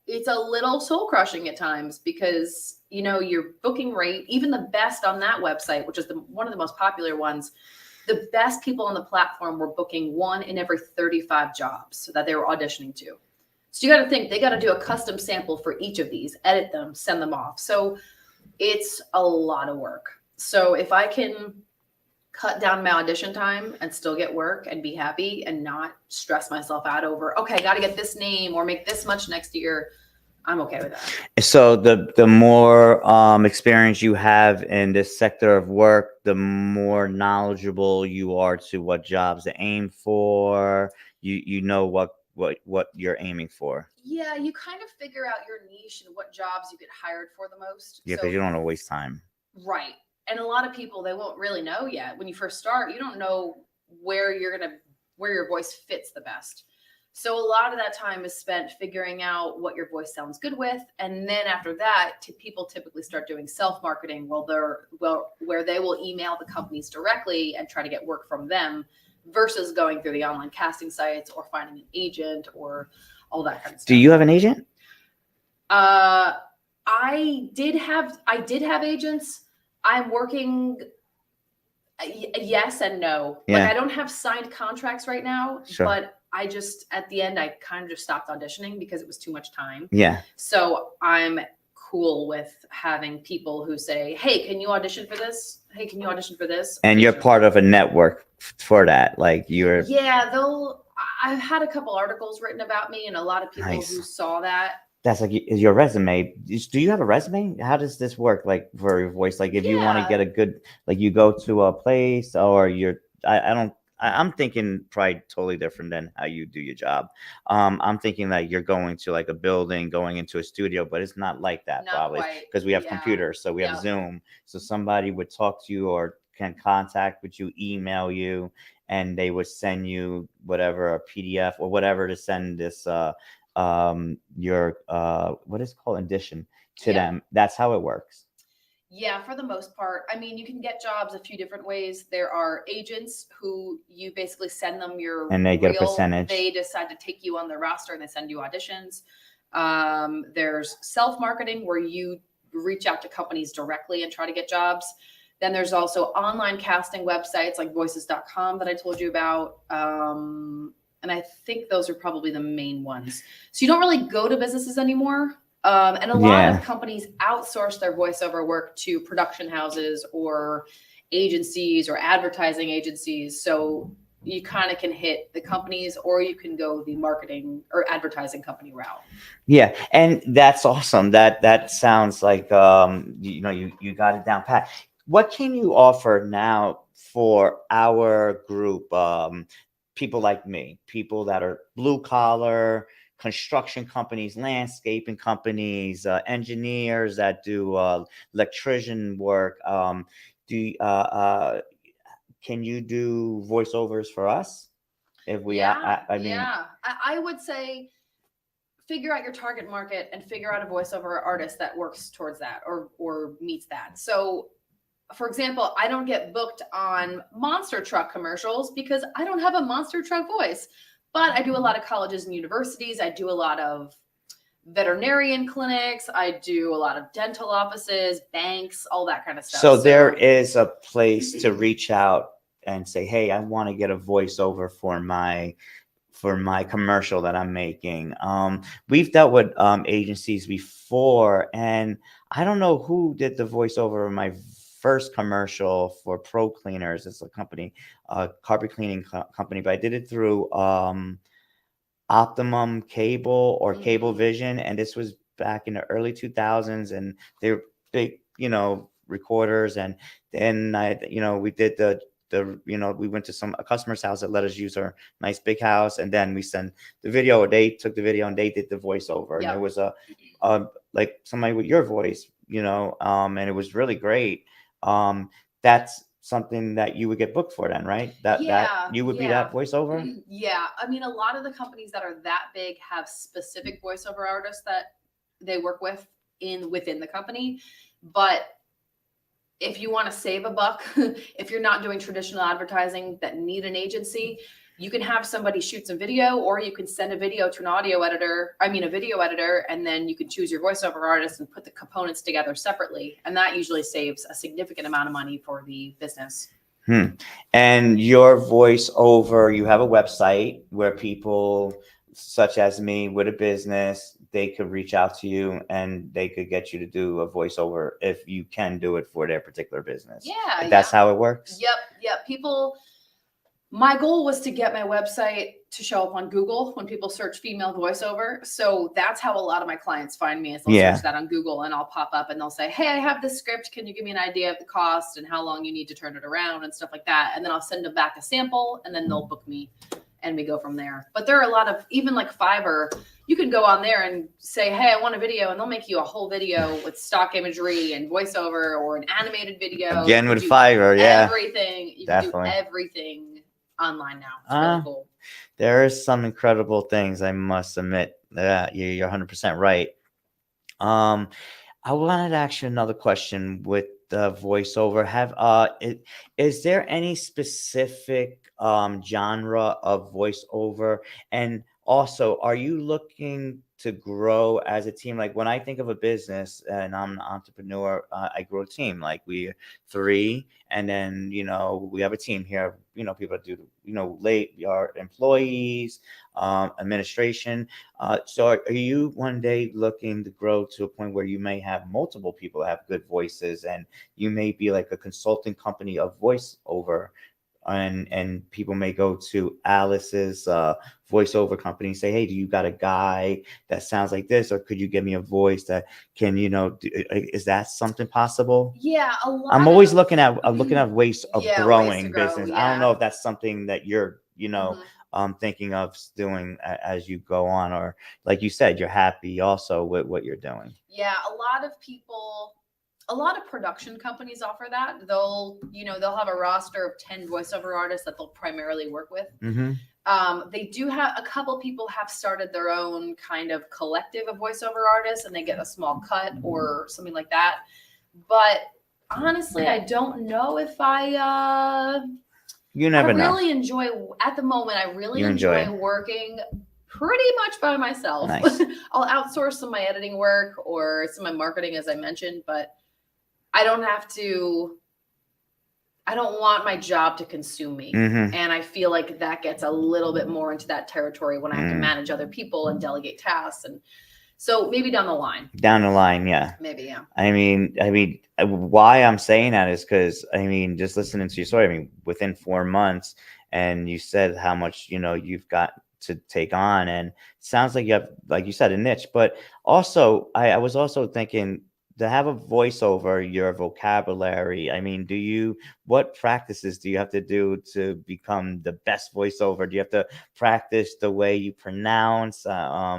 S3: it's a little soul crushing at times, because, you know, your booking rate, even the best on that website, which is one of the most popular ones, the best people on the platform were booking 1 in every 35 jobs that they were auditioning to. So you got to think, they got to do a custom sample for each of these, edit them, send them off. So it's a lot of work. So if I can cut down my audition time and still get work and be happy and not stress myself out over, okay, I got to get this name or make this much next year, I'm okay with that. So
S2: the more experience you have in this sector of work, the more knowledgeable you are to what jobs to aim for. You know what you're aiming for.
S3: Yeah, you kind of figure out your niche and what jobs you get hired for the most.
S2: Yeah, because you don't want to waste time.
S3: Right. And a lot of people, they won't really know yet. When you first start, you don't know where your voice fits the best. So a lot of that time is spent figuring out what your voice sounds good with. And then after that, people typically start doing self-marketing where they will email the companies directly and try to get work from them versus going through the online casting sites or finding an agent or all that kind of stuff.
S2: Do you have an agent?
S3: I did have agents. I'm working yes and no.
S2: Yeah.
S3: Like I don't have signed contracts right now,
S2: Sure.
S3: but I just, at the end, I kind of just stopped auditioning because it was too much time.
S2: Yeah.
S3: So I'm cool with having people who say, hey, can you audition for this? Hey, can you audition for this?
S2: And you're part of a network for that. Like you're.
S3: Yeah, I've had a couple articles written about me and a lot of people
S2: Nice.
S3: who saw that.
S2: That's like your resume. Do you have a resume? How does this work? Like for your voice, like if you want to get a good, like you go to a place or I'm thinking probably totally different than how you do your job. I'm thinking that you're going to like a building, going into a studio, but it's not like that.
S3: Not
S2: probably
S3: quite.
S2: because we have
S3: Yeah.
S2: computers, so we have Zoom. So somebody would talk to you or can contact with you, email you, and they would send you whatever, a PDF or whatever to send this your what is it called, audition to them. That's how it works.
S3: Yeah, for the most part. I mean, you can get jobs a few different ways. There are agents who you basically send them your
S2: and they get a
S3: reel.
S2: percentage.
S3: They decide to take you on their roster and they send you auditions. There's self-marketing where you reach out to companies directly and try to get jobs. Then there's also online casting websites like voices.com that I told you about. And I think those are probably the main ones. So you don't really go to businesses anymore. And a lot of companies outsource their voiceover work to production houses or agencies or advertising agencies. So you kind of can hit the companies or you can go the marketing or advertising company route.
S2: Yeah. And that's awesome. That sounds like, you got it down pat. What can you offer now for our group? People like me, people that are blue collar, construction companies, landscaping companies, engineers that do electrician work. Can you do voiceovers for us? If we,
S3: I would say figure out your target market and figure out a voiceover artist that works towards that or meets that. So, for example, I don't get booked on monster truck commercials because I don't have a monster truck voice. But I do a lot of colleges and universities. I do a lot of veterinarian clinics. I do a lot of dental offices, banks, all that kind of stuff.
S2: So there is a place to reach out and say, hey, I want to get a voiceover for my commercial that I'm making. We've dealt with agencies before, and I don't know who did the voiceover of my first commercial for Pro Cleaners. It's a company, carpet cleaning company, but I did it through Optimum Cable or Cablevision, and this was back in the early 2000s, and they were big, recorders. And then we did we went to a customer's house that let us use our nice big house, and then we sent the video, or they took the video and they did the voiceover. And it was like somebody with your voice, and it was really great. That's something that you would get booked for then, right? That you would be that voiceover?
S3: Yeah. I mean, a lot of the companies that are that big have specific voiceover artists that they work with within the company. But if you want to save a buck, if you're not doing traditional advertising that need an agency, you can have somebody shoot some video, or you can send a video to a video editor, and then you can choose your voiceover artist and put the components together separately. And that usually saves a significant amount of money for the business.
S2: And your voiceover, you have a website where people such as me with a business, they could reach out to you and they could get you to do a voiceover if you can do it for their particular business.
S3: Yeah.
S2: That's how it works?
S3: Yep. My goal was to get my website to show up on Google when people search female voiceover. So that's how a lot of my clients find me, is they'll search that on Google and I'll pop up and they'll say, hey, I have this script. Can you give me an idea of the cost and how long you need to turn it around and stuff like that? And then I'll send them back a sample and then they'll book me and we go from there. But there are a lot of, even like Fiverr, you can go on there and say, hey, I want a video, and they'll make you a whole video with stock imagery and voiceover or an animated video.
S2: Again with Fiverr,
S3: everything. You can do everything online now. It's really cool.
S2: There are some incredible things, I must admit. That you're 100% right. I wanted to ask you another question with the voiceover. Is there any specific genre of voiceover? And also, are you looking to grow as a team? Like when I think of a business and I'm an entrepreneur, I grow a team. Like we three, and then we have a team here. People that do late our employees, administration. So are you one day looking to grow to a point where you may have multiple people that have good voices and you may be like a consulting company of voiceover, and people may go to Alice's voiceover company and say, hey, do you got a guy that sounds like this, or could you give me a voice that can is that something possible?
S3: Yeah,
S2: I'm always looking at ways of
S3: Yeah, ways to
S2: growing
S3: grow,
S2: business. I don't
S3: yeah.
S2: know if that's something that you're
S3: Mhm.
S2: thinking of doing as you go on, or like you said, you're happy also with what you're doing.
S3: Yeah, a lot of production companies offer that. They'll have a roster of 10 voiceover artists that they'll primarily work with.
S2: Mm-hmm.
S3: They do have a couple people have started their own kind of collective of voiceover artists, and they get a small cut or something like that. But honestly, I don't know if
S2: You never
S3: I
S2: know.
S3: really enjoy at the moment. I really
S2: You enjoy
S3: enjoy working pretty much by myself.
S2: Nice.
S3: I'll outsource some of my editing work or some of my marketing, as I mentioned, but I don't want my job to consume me.
S2: Mm-hmm.
S3: And I feel like that gets a little bit more into that territory when I have to manage other people and delegate tasks. And so maybe down the line.
S2: Yeah.
S3: Maybe, yeah.
S2: I mean, why I'm saying that is because, just listening to your story, within 4 months, and you said how much, you've got to take on, and it sounds like you have, like you said, a niche, but also, I was also thinking to have a voiceover, your vocabulary, what practices do you have to do to become the best voiceover? Do you have to practice the way you pronounce?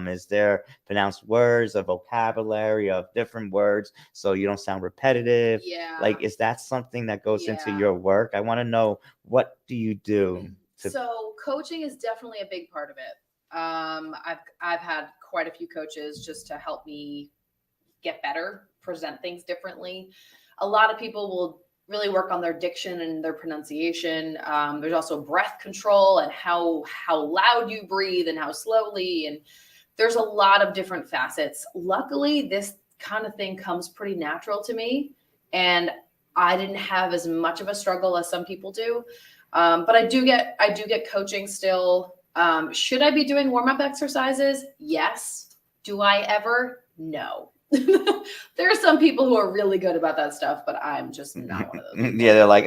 S2: Is there pronounced words, a vocabulary of different words so you don't sound repetitive?
S3: Yeah.
S2: Like, is that something that goes into your work? I want to know, what do you do?
S3: So coaching is definitely a big part of it. I've had quite a few coaches just to help me get better, present things differently. A lot of people will really work on their diction and their pronunciation. There's also breath control and how loud you breathe and how slowly. And there's a lot of different facets. Luckily, this kind of thing comes pretty natural to me, and I didn't have as much of a struggle as some people do. But I do get coaching still. Should I be doing warm-up exercises? Yes. Do I ever? No. There are some people who are really good about that stuff, but I'm just not one of those people.
S2: Yeah, they're like,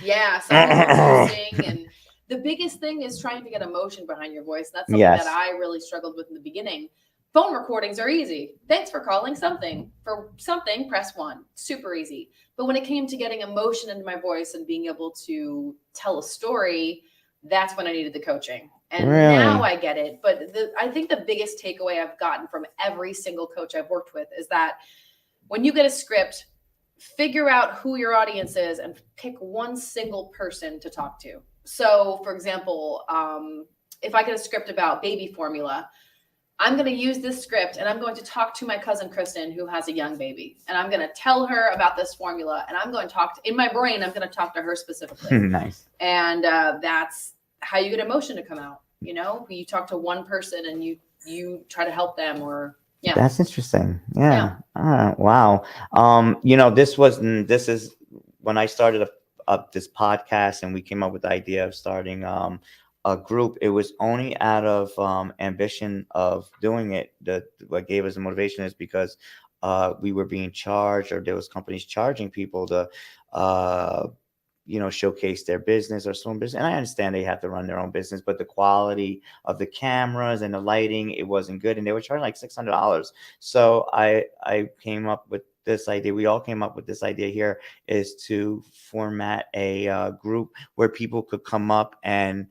S3: yeah, some people sing, and the biggest thing is trying to get emotion behind your voice. That's something that I really struggled with in the beginning. Phone recordings are easy. Thanks for calling something. For something, press 1. Super easy. But when it came to getting emotion into my voice and being able to tell a story, that's when I needed the coaching. And now I get it. But I think the biggest takeaway I've gotten from every single coach I've worked with is that when you get a script, figure out who your audience is and pick one single person to talk to. So, for example, if I get a script about baby formula, I'm going to use this script and I'm going to talk to my cousin Kristen, who has a young baby, and I'm going to tell her about this formula, and I'm going to in my brain, I'm going to talk to her specifically.
S2: Nice.
S3: And that's how you get emotion to come out. You talk to one person and you try to help them, or yeah.
S2: That's interesting. Yeah. Wow. This is when I started up this podcast, and we came up with the idea of starting a group. It was only out of ambition of doing it. What gave us the motivation is because we were being charged, or there was companies charging people to showcase their business or some business. And I understand they have to run their own business, but the quality of the cameras and the lighting, it wasn't good. And they were charging like $600. So I came up with this idea. We all came up with this idea here, is to format a group where people could come up and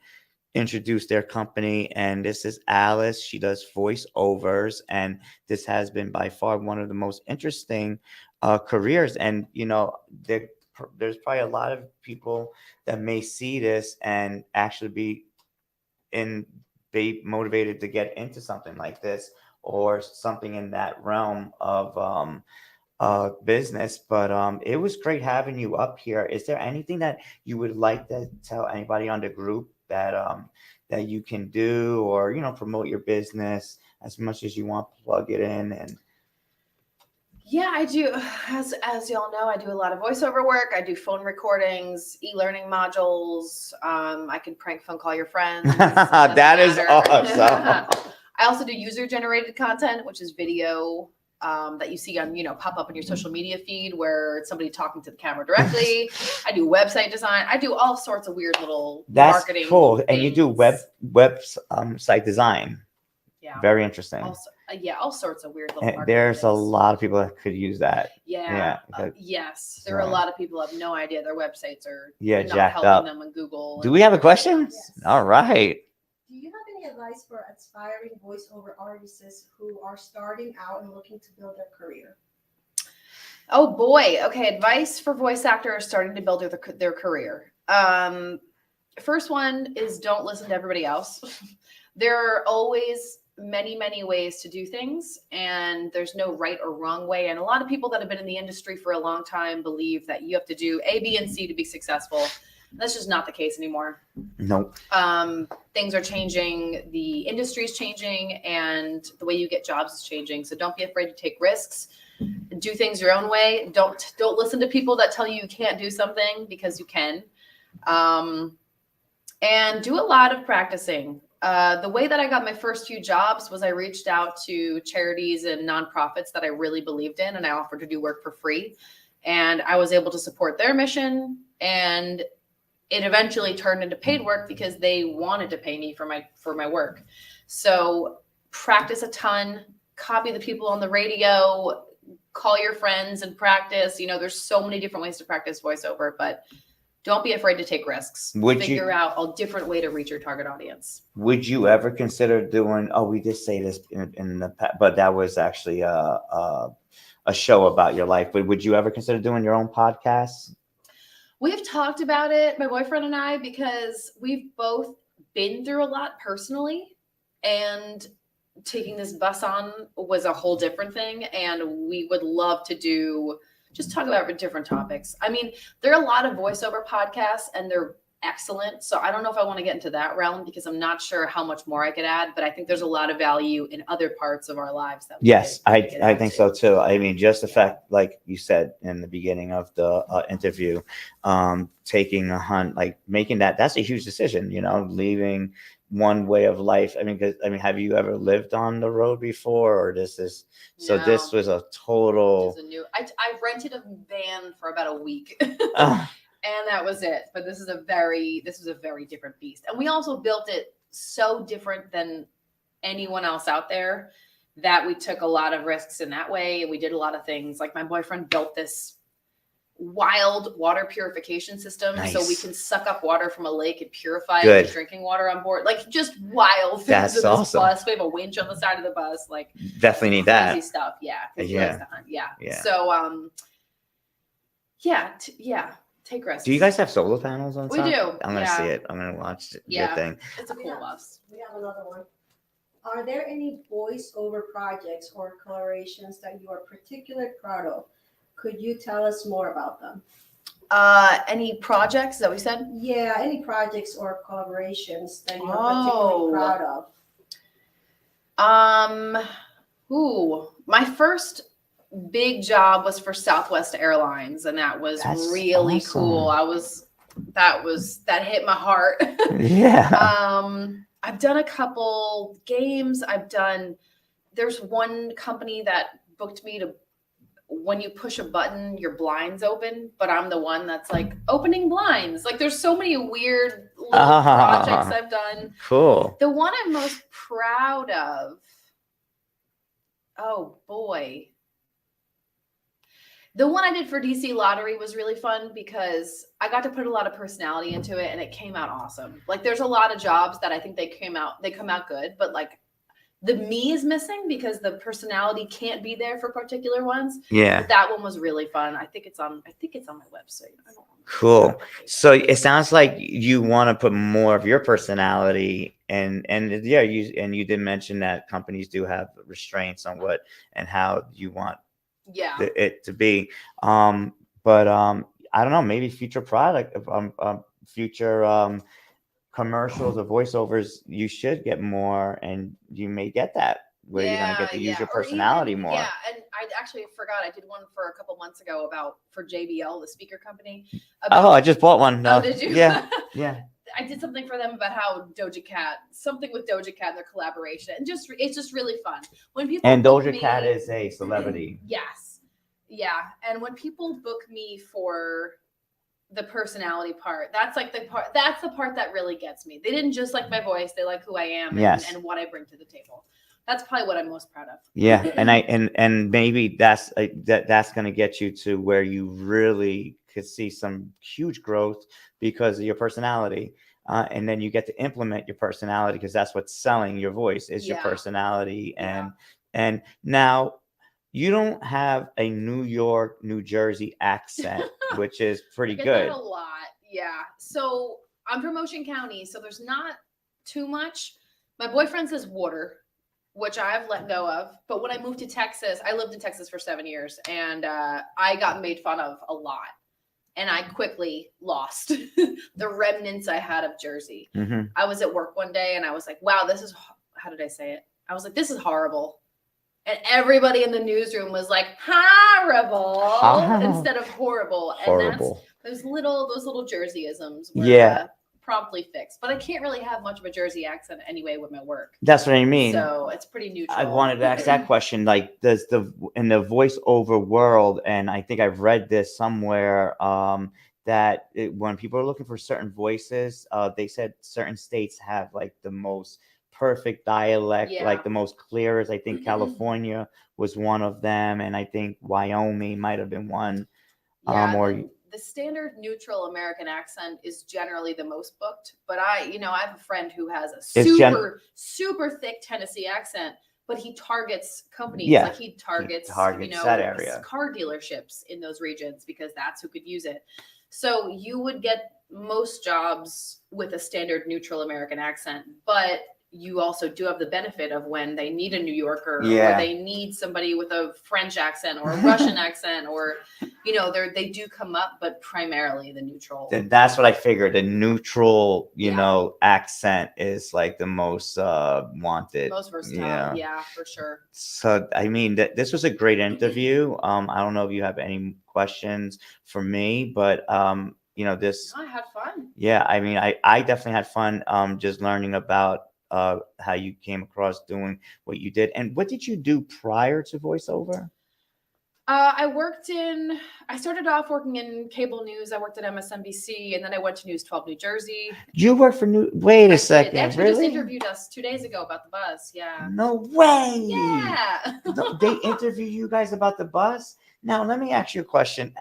S2: introduce their company. And this is Alice. She does voiceovers, and this has been by far one of the most interesting careers. And the there's probably a lot of people that may see this and actually be motivated to get into something like this or something in that realm of business. But it was great having you up here. Is there anything that you would like to tell anybody on the group that that you can do, or promote your business as much as you want, plug it in? And
S3: Yeah, I do. As y'all know, I do a lot of voiceover work. I do phone recordings, e-learning modules. I can prank phone call your friends.
S2: That is awesome.
S3: I also do user-generated content, which is video that you see on, pop up in your social media feed where it's somebody talking to the camera directly. I do website design. I do all sorts of weird little marketing.
S2: That's cool. And you do
S3: things.
S2: web site design.
S3: Yeah.
S2: Very interesting.
S3: Also, all sorts of weird little marketing
S2: There's a
S3: things.
S2: lot of people that could use that.
S3: Yeah. Yes. There are a lot of people who have no idea their websites are not
S2: jacked
S3: helping
S2: up.
S3: them in Google.
S2: Do we have a question?
S1: Yes.
S2: All right.
S1: Do you have any advice for aspiring voiceover artists who are starting out and looking to build their career?
S3: Oh boy. Okay. Advice for voice actors starting to build their career. First one is don't listen to everybody else. There are always many ways to do things, and there's no right or wrong way. And a lot of people that have been in the industry for a long time believe that you have to do A, B, and C to be successful. That's just not the case anymore.
S2: Nope.
S3: Things are changing, the industry is changing, and the way you get jobs is changing. So don't be afraid to take risks. Do things your own way. Don't listen to people that tell you can't do something, because you can. And do a lot of practicing. The way that I got my first few jobs was I reached out to charities and nonprofits that I really believed in, and I offered to do work for free. And I was able to support their mission, and it eventually turned into paid work because they wanted to pay me for my work. So practice a ton, copy the people on the radio, call your friends and practice. There's so many different ways to practice voiceover, but don't be afraid to take risks. Figure out a different way to reach your target audience.
S2: Would you ever consider doing? Oh, we did say this in the past, but that was actually a show about your life. But would you ever consider doing your own podcast?
S3: We've talked about it, my boyfriend and I, because we've both been through a lot personally, and taking this bus on was a whole different thing. And we would love to just talk about different topics. I mean, there are a lot of voiceover podcasts and they're excellent. So I don't know if I want to get into that realm, because I'm not sure how much more I could add, but I think there's a lot of value in other parts of our lives.
S2: Yes, I think so too. I mean, just the fact, like you said in the beginning of the interview, taking a hunt, like making that's a huge decision, leaving one way of life. I mean, have you ever lived on the road before, or this is, so this was a total.
S3: I rented a van for about a week. And that was it. But this was a very different beast. And we also built it so different than anyone else out there that we took a lot of risks in that way. And we did a lot of things. Like my boyfriend built this wild water purification system.
S2: Nice.
S3: So we can suck up water from a lake and purify
S2: Good.
S3: it with drinking water on board. Like just wild things.
S2: That's
S3: in this
S2: awesome.
S3: bus. We have a winch on the side of the bus. Like
S2: definitely need
S3: crazy
S2: that
S3: stuff. Yeah.
S2: Yeah.
S3: So take risks.
S2: Do you guys have solar panels on
S3: We
S2: top?
S3: do.
S2: I'm gonna see it. I'm gonna watch your thing.
S3: It's a cool bus.
S1: We have another one. Are there any voiceover projects or collaborations that you are particularly proud of? Could you tell us more about them?
S3: Any projects that we said?
S1: Yeah, any projects or collaborations that you are particularly proud of?
S3: My first big job was for Southwest Airlines, and that was really
S2: awesome.
S3: Cool. That hit my heart.
S2: Yeah.
S3: I've done a couple games. There's one company that booked me to, when you push a button, your blinds open, but I'm the one that's like opening blinds. Like there's so many weird little projects I've done.
S2: Cool.
S3: The one I'm most proud of, oh boy. The one I did for DC Lottery was really fun because I got to put a lot of personality into it and it came out awesome. Like there's a lot of jobs that I think they come out good, but like the me is missing because the personality can't be there for particular ones.
S2: Yeah.
S3: But that one was really fun. I think it's on my website. I don't remember.
S2: Cool. So it sounds like you want to put more of your personality and yeah, you did mention that companies do have restraints on what and how you want
S3: Yeah.
S2: it to be. But I don't know, maybe future product future commercials or voiceovers, you should get more, and you may get that where you're going to get to use your
S3: Or
S2: personality
S3: even,
S2: more.
S3: Yeah, and I actually forgot. I did one for a couple months ago for JBL, the speaker company.
S2: Oh, I just bought one.
S3: Oh, did you?
S2: Yeah. Yeah.
S3: I did something for them about how something with Doja Cat, their collaboration, and it's just really fun when people.
S2: And
S3: book
S2: Doja Cat is a celebrity.
S3: Yes, yeah, and when people book me for the personality part, that's the part that really gets me. They didn't just like my voice; they like who I am and what I bring to the table. That's probably what I'm most proud of.
S2: Yeah, and maybe that's going to get you to where you really could see some huge growth because of your personality, and then you get to implement your personality because that's what's selling your voice is your personality. And now you don't have a New York, New Jersey accent, which is pretty
S3: I get
S2: good.
S3: that a lot, yeah. So I'm from Ocean County, so there's not too much. My boyfriend says water, which I've let go of. But when I moved to Texas, I lived in Texas for 7 years, and I got made fun of a lot. And I quickly lost the remnants I had of Jersey.
S2: Mm-hmm.
S3: I was at work one day, and I was like, wow, how did I say it? I was like, this is horrible. And everybody in the newsroom was like, horrible, instead of horrible.
S2: Horrible.
S3: And that's those little Jerseyisms were promptly fixed. But I can't really have much of a Jersey accent anyway with my work.
S2: That's what I mean.
S3: So it's pretty neutral.
S2: I wanted to ask that question. Like, in the voiceover world, and I think I've read this somewhere, that when people are looking for certain voices, they said certain states have like the most perfect dialect, like the most clearest. I think California was one of them, and I think Wyoming might have been one.
S3: The standard neutral American accent is generally the most booked, but I have a friend who has a super thick Tennessee accent, but he targets companies.
S2: Yeah.
S3: Like he targets
S2: that area,
S3: car dealerships in those regions because that's who could use it. So you would get most jobs with a standard neutral American accent, but you also do have the benefit of when they need a New Yorker or they need somebody with a French accent or a Russian accent, or they do come up, but primarily the neutral.
S2: That's what I figured. The neutral, accent is like the most wanted,
S3: most versatile. Yeah, for sure.
S2: So I mean, this was a great interview. I don't know if you have any questions for me, but I
S3: had fun.
S2: Yeah, I mean, I definitely had fun. Just learning about how you came across doing what you did. And what did you do prior to voiceover?
S3: I started off working in cable news. I worked at MSNBC, and then I went to News 12 New Jersey.
S2: You worked for wait a second.
S3: They actually
S2: really?
S3: just interviewed us 2 days ago about the bus. Yeah.
S2: No way.
S3: Yeah.
S2: They interviewed you guys about the bus? Now, let me ask you a question.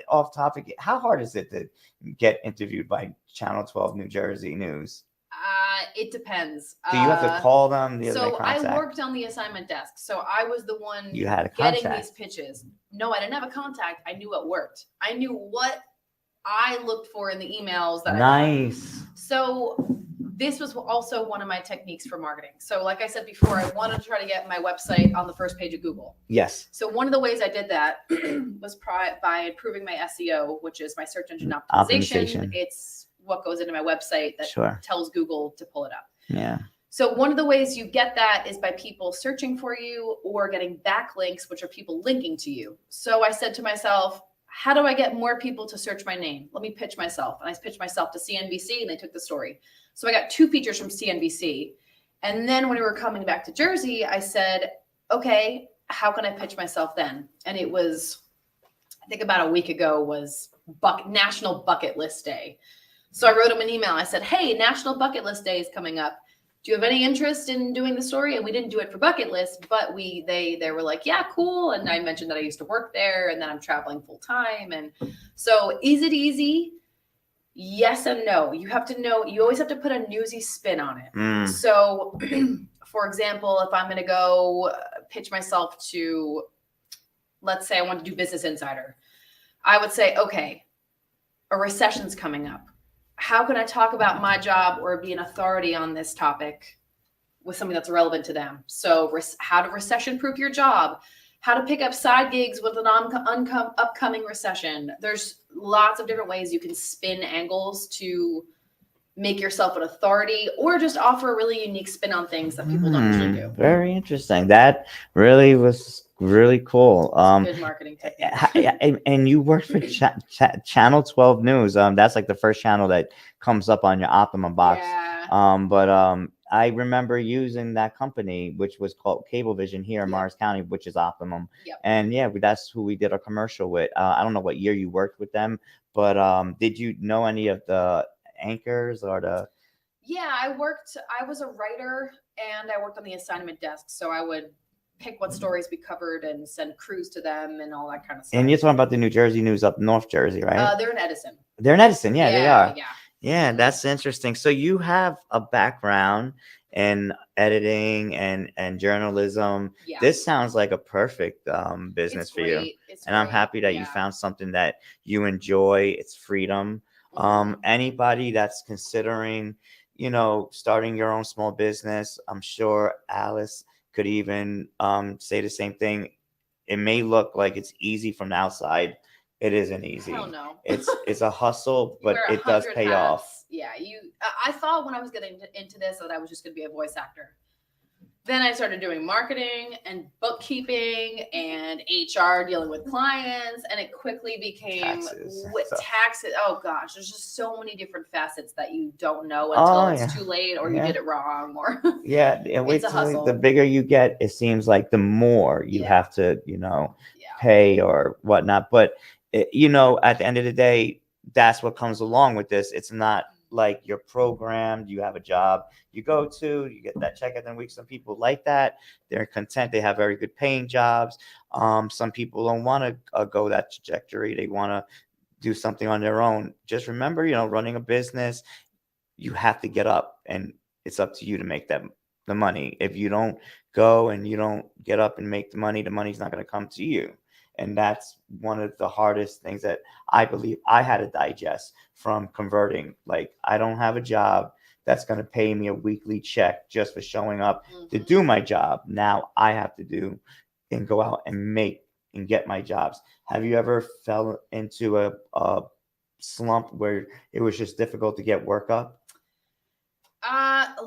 S2: Off topic. How hard is it to get interviewed by Channel 12 New Jersey News?
S3: It depends.
S2: Do you have to call them?
S3: I worked on the assignment desk, so I was the one getting these pitches. No, I didn't have a contact. I knew what worked. I knew what I looked for in the emails.
S2: Nice.
S3: So this was also one of my techniques for marketing. So like I said before, I wanted to try to get my website on the first page of Google.
S2: Yes.
S3: So one of the ways I did that was by improving my SEO, which is my search engine optimization. It's what goes into my website that tells Google to pull it up.
S2: Yeah.
S3: So one of the ways you get that is by people searching for you or getting backlinks, which are people linking to you. So I said to myself, how do I get more people to search my name? Let me pitch myself. And I pitched myself to CNBC, and they took the story. So I got 2 features from CNBC. And then when we were coming back to Jersey, I said, okay, how can I pitch myself then? And it was, I think about a week ago was National Bucket List Day. So I wrote him an email. I said, hey, National Bucket List Day is coming up. Do you have any interest in doing the story? And we didn't do it for Bucket List, but they were like, yeah, cool. And I mentioned that I used to work there and then I'm traveling full time. And so is it easy? Yes and no. You have to know, you always have to put a newsy spin on it. So for example, if I'm going to go pitch myself to, let's say I want to do Business Insider, I would say, okay, a recession's coming up. How can I talk about my job or be an authority on this topic with something that's relevant to them? So how to recession-proof your job, how to pick up side gigs with an upcoming recession. There's lots of different ways you can spin angles to make yourself an authority or just offer a really unique spin on things that people don't usually do.
S2: Very interesting. That really was really cool.
S3: Good marketing technique.
S2: And you worked for Channel 12 News. That's like the first channel that comes up on your Optimum box.
S3: Yeah.
S2: But I remember using that company, which was called Cablevision here in Morris County, which is Optimum.
S3: Yep.
S2: And yeah, that's who we did a commercial with. I don't know what year you worked with them, but did you know any of the anchors or the?
S3: Yeah, I was a writer and I worked on the assignment desk. So I would pick what stories we covered and send crews to them and all that kind of stuff.
S2: And you're talking about the New Jersey News up North Jersey, right?
S3: They're in Edison.
S2: They're in Edison. Yeah, they are.
S3: Yeah.
S2: Yeah, that's interesting. So you have a background in editing and journalism.
S3: Yeah.
S2: This sounds like a perfect business
S3: It's
S2: for you.
S3: great. It's
S2: And I'm
S3: great.
S2: happy that you found something that you enjoy. It's freedom. Anybody that's considering, starting your own small business, I'm sure Alice could even say the same thing. It may look like it's easy from the outside. It isn't easy.
S3: Hell no.
S2: It's a hustle, but it does pay off.
S3: Yeah, I thought when I was getting into this that I was just going to be a voice actor. Then I started doing marketing and bookkeeping and HR, dealing with clients, and it quickly became taxes. Oh gosh, there's just so many different facets that you don't know until it's too late or you did it wrong or
S2: it's a hustle. The bigger you get, it seems like the more you have to, pay or whatnot. But at the end of the day, that's what comes along with this. It's not like you're programmed, you have a job you go to, you get that check at the end of the week. Some people like that, they're content, they have very good paying jobs. Some people don't want to go that trajectory, they want to do something on their own. Just remember, running a business, you have to get up and it's up to you to make the money. If you don't go and you don't get up and make the money's not going to come to you. And that's one of the hardest things that I believe I had to digest from converting. Like, I don't have a job that's going to pay me a weekly check just for showing up to do my job. Now I have to do and go out and make and get my jobs. Have you ever fell into a slump where it was just difficult to get work up?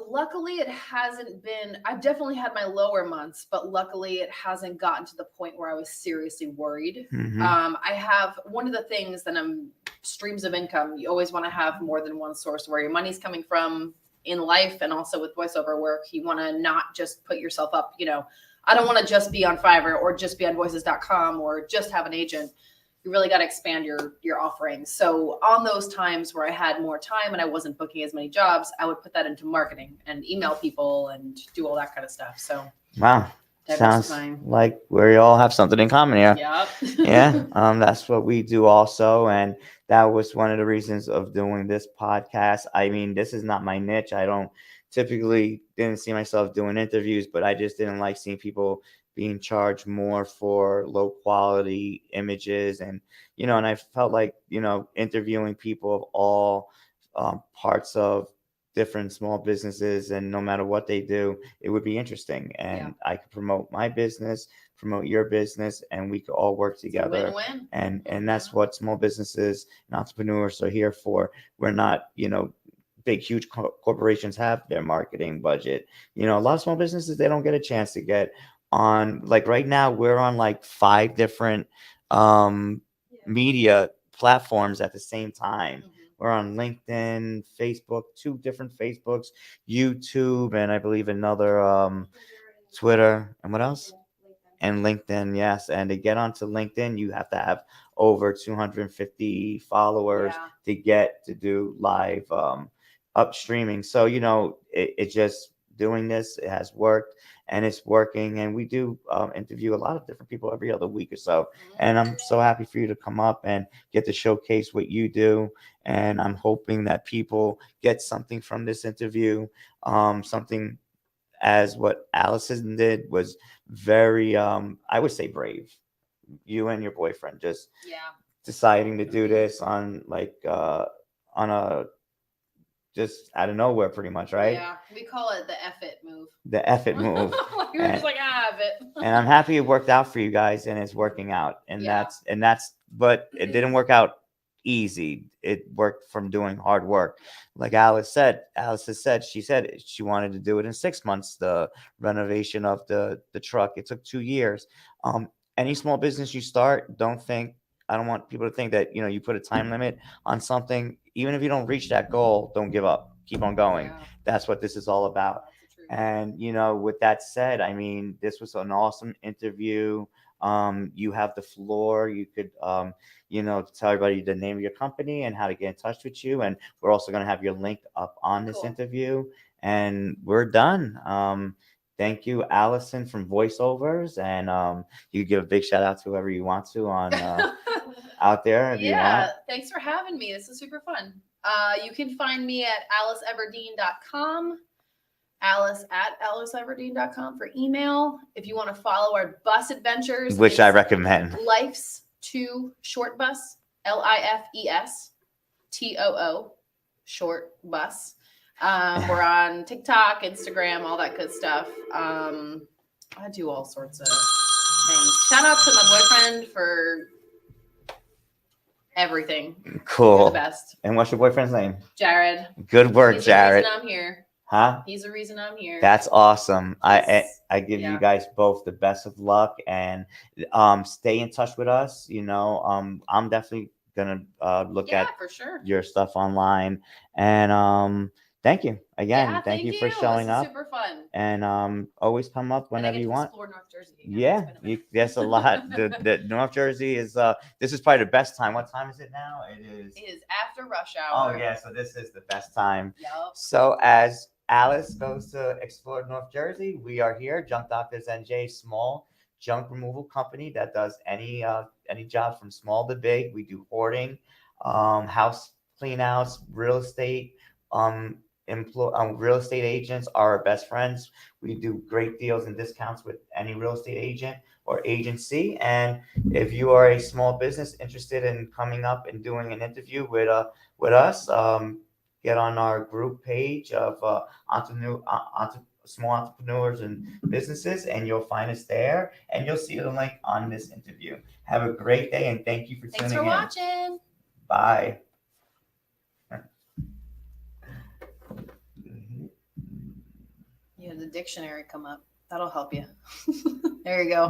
S3: Luckily it hasn't been. I've definitely had my lower months, but luckily it hasn't gotten to the point where I was seriously worried. I have one of the things that streams of income. You always want to have more than one source where your money's coming from in life, and also with voiceover work, you want to not just put yourself up. I don't want to just be on Fiverr or just be on voices.com or just have an agent. You really got to expand your offerings. So on those times where I had more time and I wasn't booking as many jobs, I would put that into marketing and email people and do all that kind of stuff. So
S2: wow, sounds like we all have something in common here.
S3: Yep.
S2: Yeah, that's what we do also, and that was one of the reasons of doing this podcast. I mean, this is not my niche. I don't typically didn't see myself doing interviews, but I just didn't like seeing people being charged more for low quality images. And, and I felt like, interviewing people of all parts of different small businesses, and no matter what they do, it would be interesting. And I could promote my business, promote your business, and we could all work together.
S3: Win-win.
S2: And that's what small businesses and entrepreneurs are here for. We're not, big, huge corporations have their marketing budget. A lot of small businesses, they don't get a chance to get on. Like right now, we're on like 5 different media platforms at the same time. We're on LinkedIn, Facebook, 2 different Facebooks, YouTube, and I believe another Twitter. And what else? And LinkedIn, yes. And to get onto LinkedIn, you have to have over 250 followers to get to do live up streaming. So, it just doing this, it has worked and it's working. And we do interview a lot of different people every other week or so. And I'm so happy for you to come up and get to showcase what you do. And I'm hoping that people get something from this interview, something as what Allison did was very, I would say brave. You and your boyfriend just
S3: Yeah.
S2: deciding to do this on on a just out of nowhere, pretty much, right?
S3: Yeah. We call it the F it move.
S2: The F it move.
S3: Like, we were just like, F it.
S2: And I'm happy it worked out for you guys, and it's working out. And
S3: Yeah.
S2: that's but it didn't work out easy. It worked from doing hard work. Like Alice has said she said she wanted to do it in 6 months, the renovation of the truck. It took 2 years. Any small business you start, I don't want people to think that, you put a time limit on something. Even if you don't reach that goal, don't give up. Keep on going.
S3: Yeah.
S2: That's what this is all about.
S3: That's the truth.
S2: And with that said, I mean, this was an awesome interview. You have the floor. You could tell everybody the name of your company and how to get in touch with you. And we're also going to have your link up on this
S3: Cool.
S2: interview. And we're done. Thank you, Allison from Voiceovers. And you can give a big shout out to whoever you want to on out there if you want.
S3: Thanks for having me. This is super fun. You can find me at aliceeverdeen.com. Alice@aliceeverdeen.com for email. If you want to follow our bus adventures,
S2: Which I recommend.
S3: Life's Too Short Bus, LIFESTOO, short bus. We're on TikTok, Instagram, all that good stuff. I do all sorts of things. Shout out to my boyfriend for everything.
S2: Cool.
S3: You're the best.
S2: And what's your boyfriend's name?
S3: Jared.
S2: Good work,
S3: He's
S2: Jared.
S3: the reason I'm here.
S2: Huh?
S3: He's the reason I'm here.
S2: That's awesome. I give
S3: Yeah.
S2: you guys both the best of luck, and stay in touch with us. I'm definitely gonna look at
S3: for sure.
S2: your stuff online. And thank you again.
S3: Yeah,
S2: thank you for showing
S3: this is
S2: up.
S3: super fun.
S2: And always come up whenever you want.
S3: Explore North Jersey.
S2: Yeah, that's a lot. The North Jersey is this is probably the best time. What time is it now? It
S3: is after rush hour.
S2: Oh yeah, so this is the best time.
S3: Yep.
S2: So as Alice goes to explore North Jersey, we are here. Junk Doctors NJ, small junk removal company that does any job from small to big. We do hoarding, house clean outs, real estate. Real estate agents are our best friends. We do great deals and discounts with any real estate agent or agency. And if you are a small business interested in coming up and doing an interview with us, get on our group page of small entrepreneurs and businesses, and you'll find us there, and you'll see the link on this interview. Have a great day, and thank you for tuning in.
S3: Thanks for watching.
S2: Bye.
S3: You have the dictionary come up. That'll help you. There you go.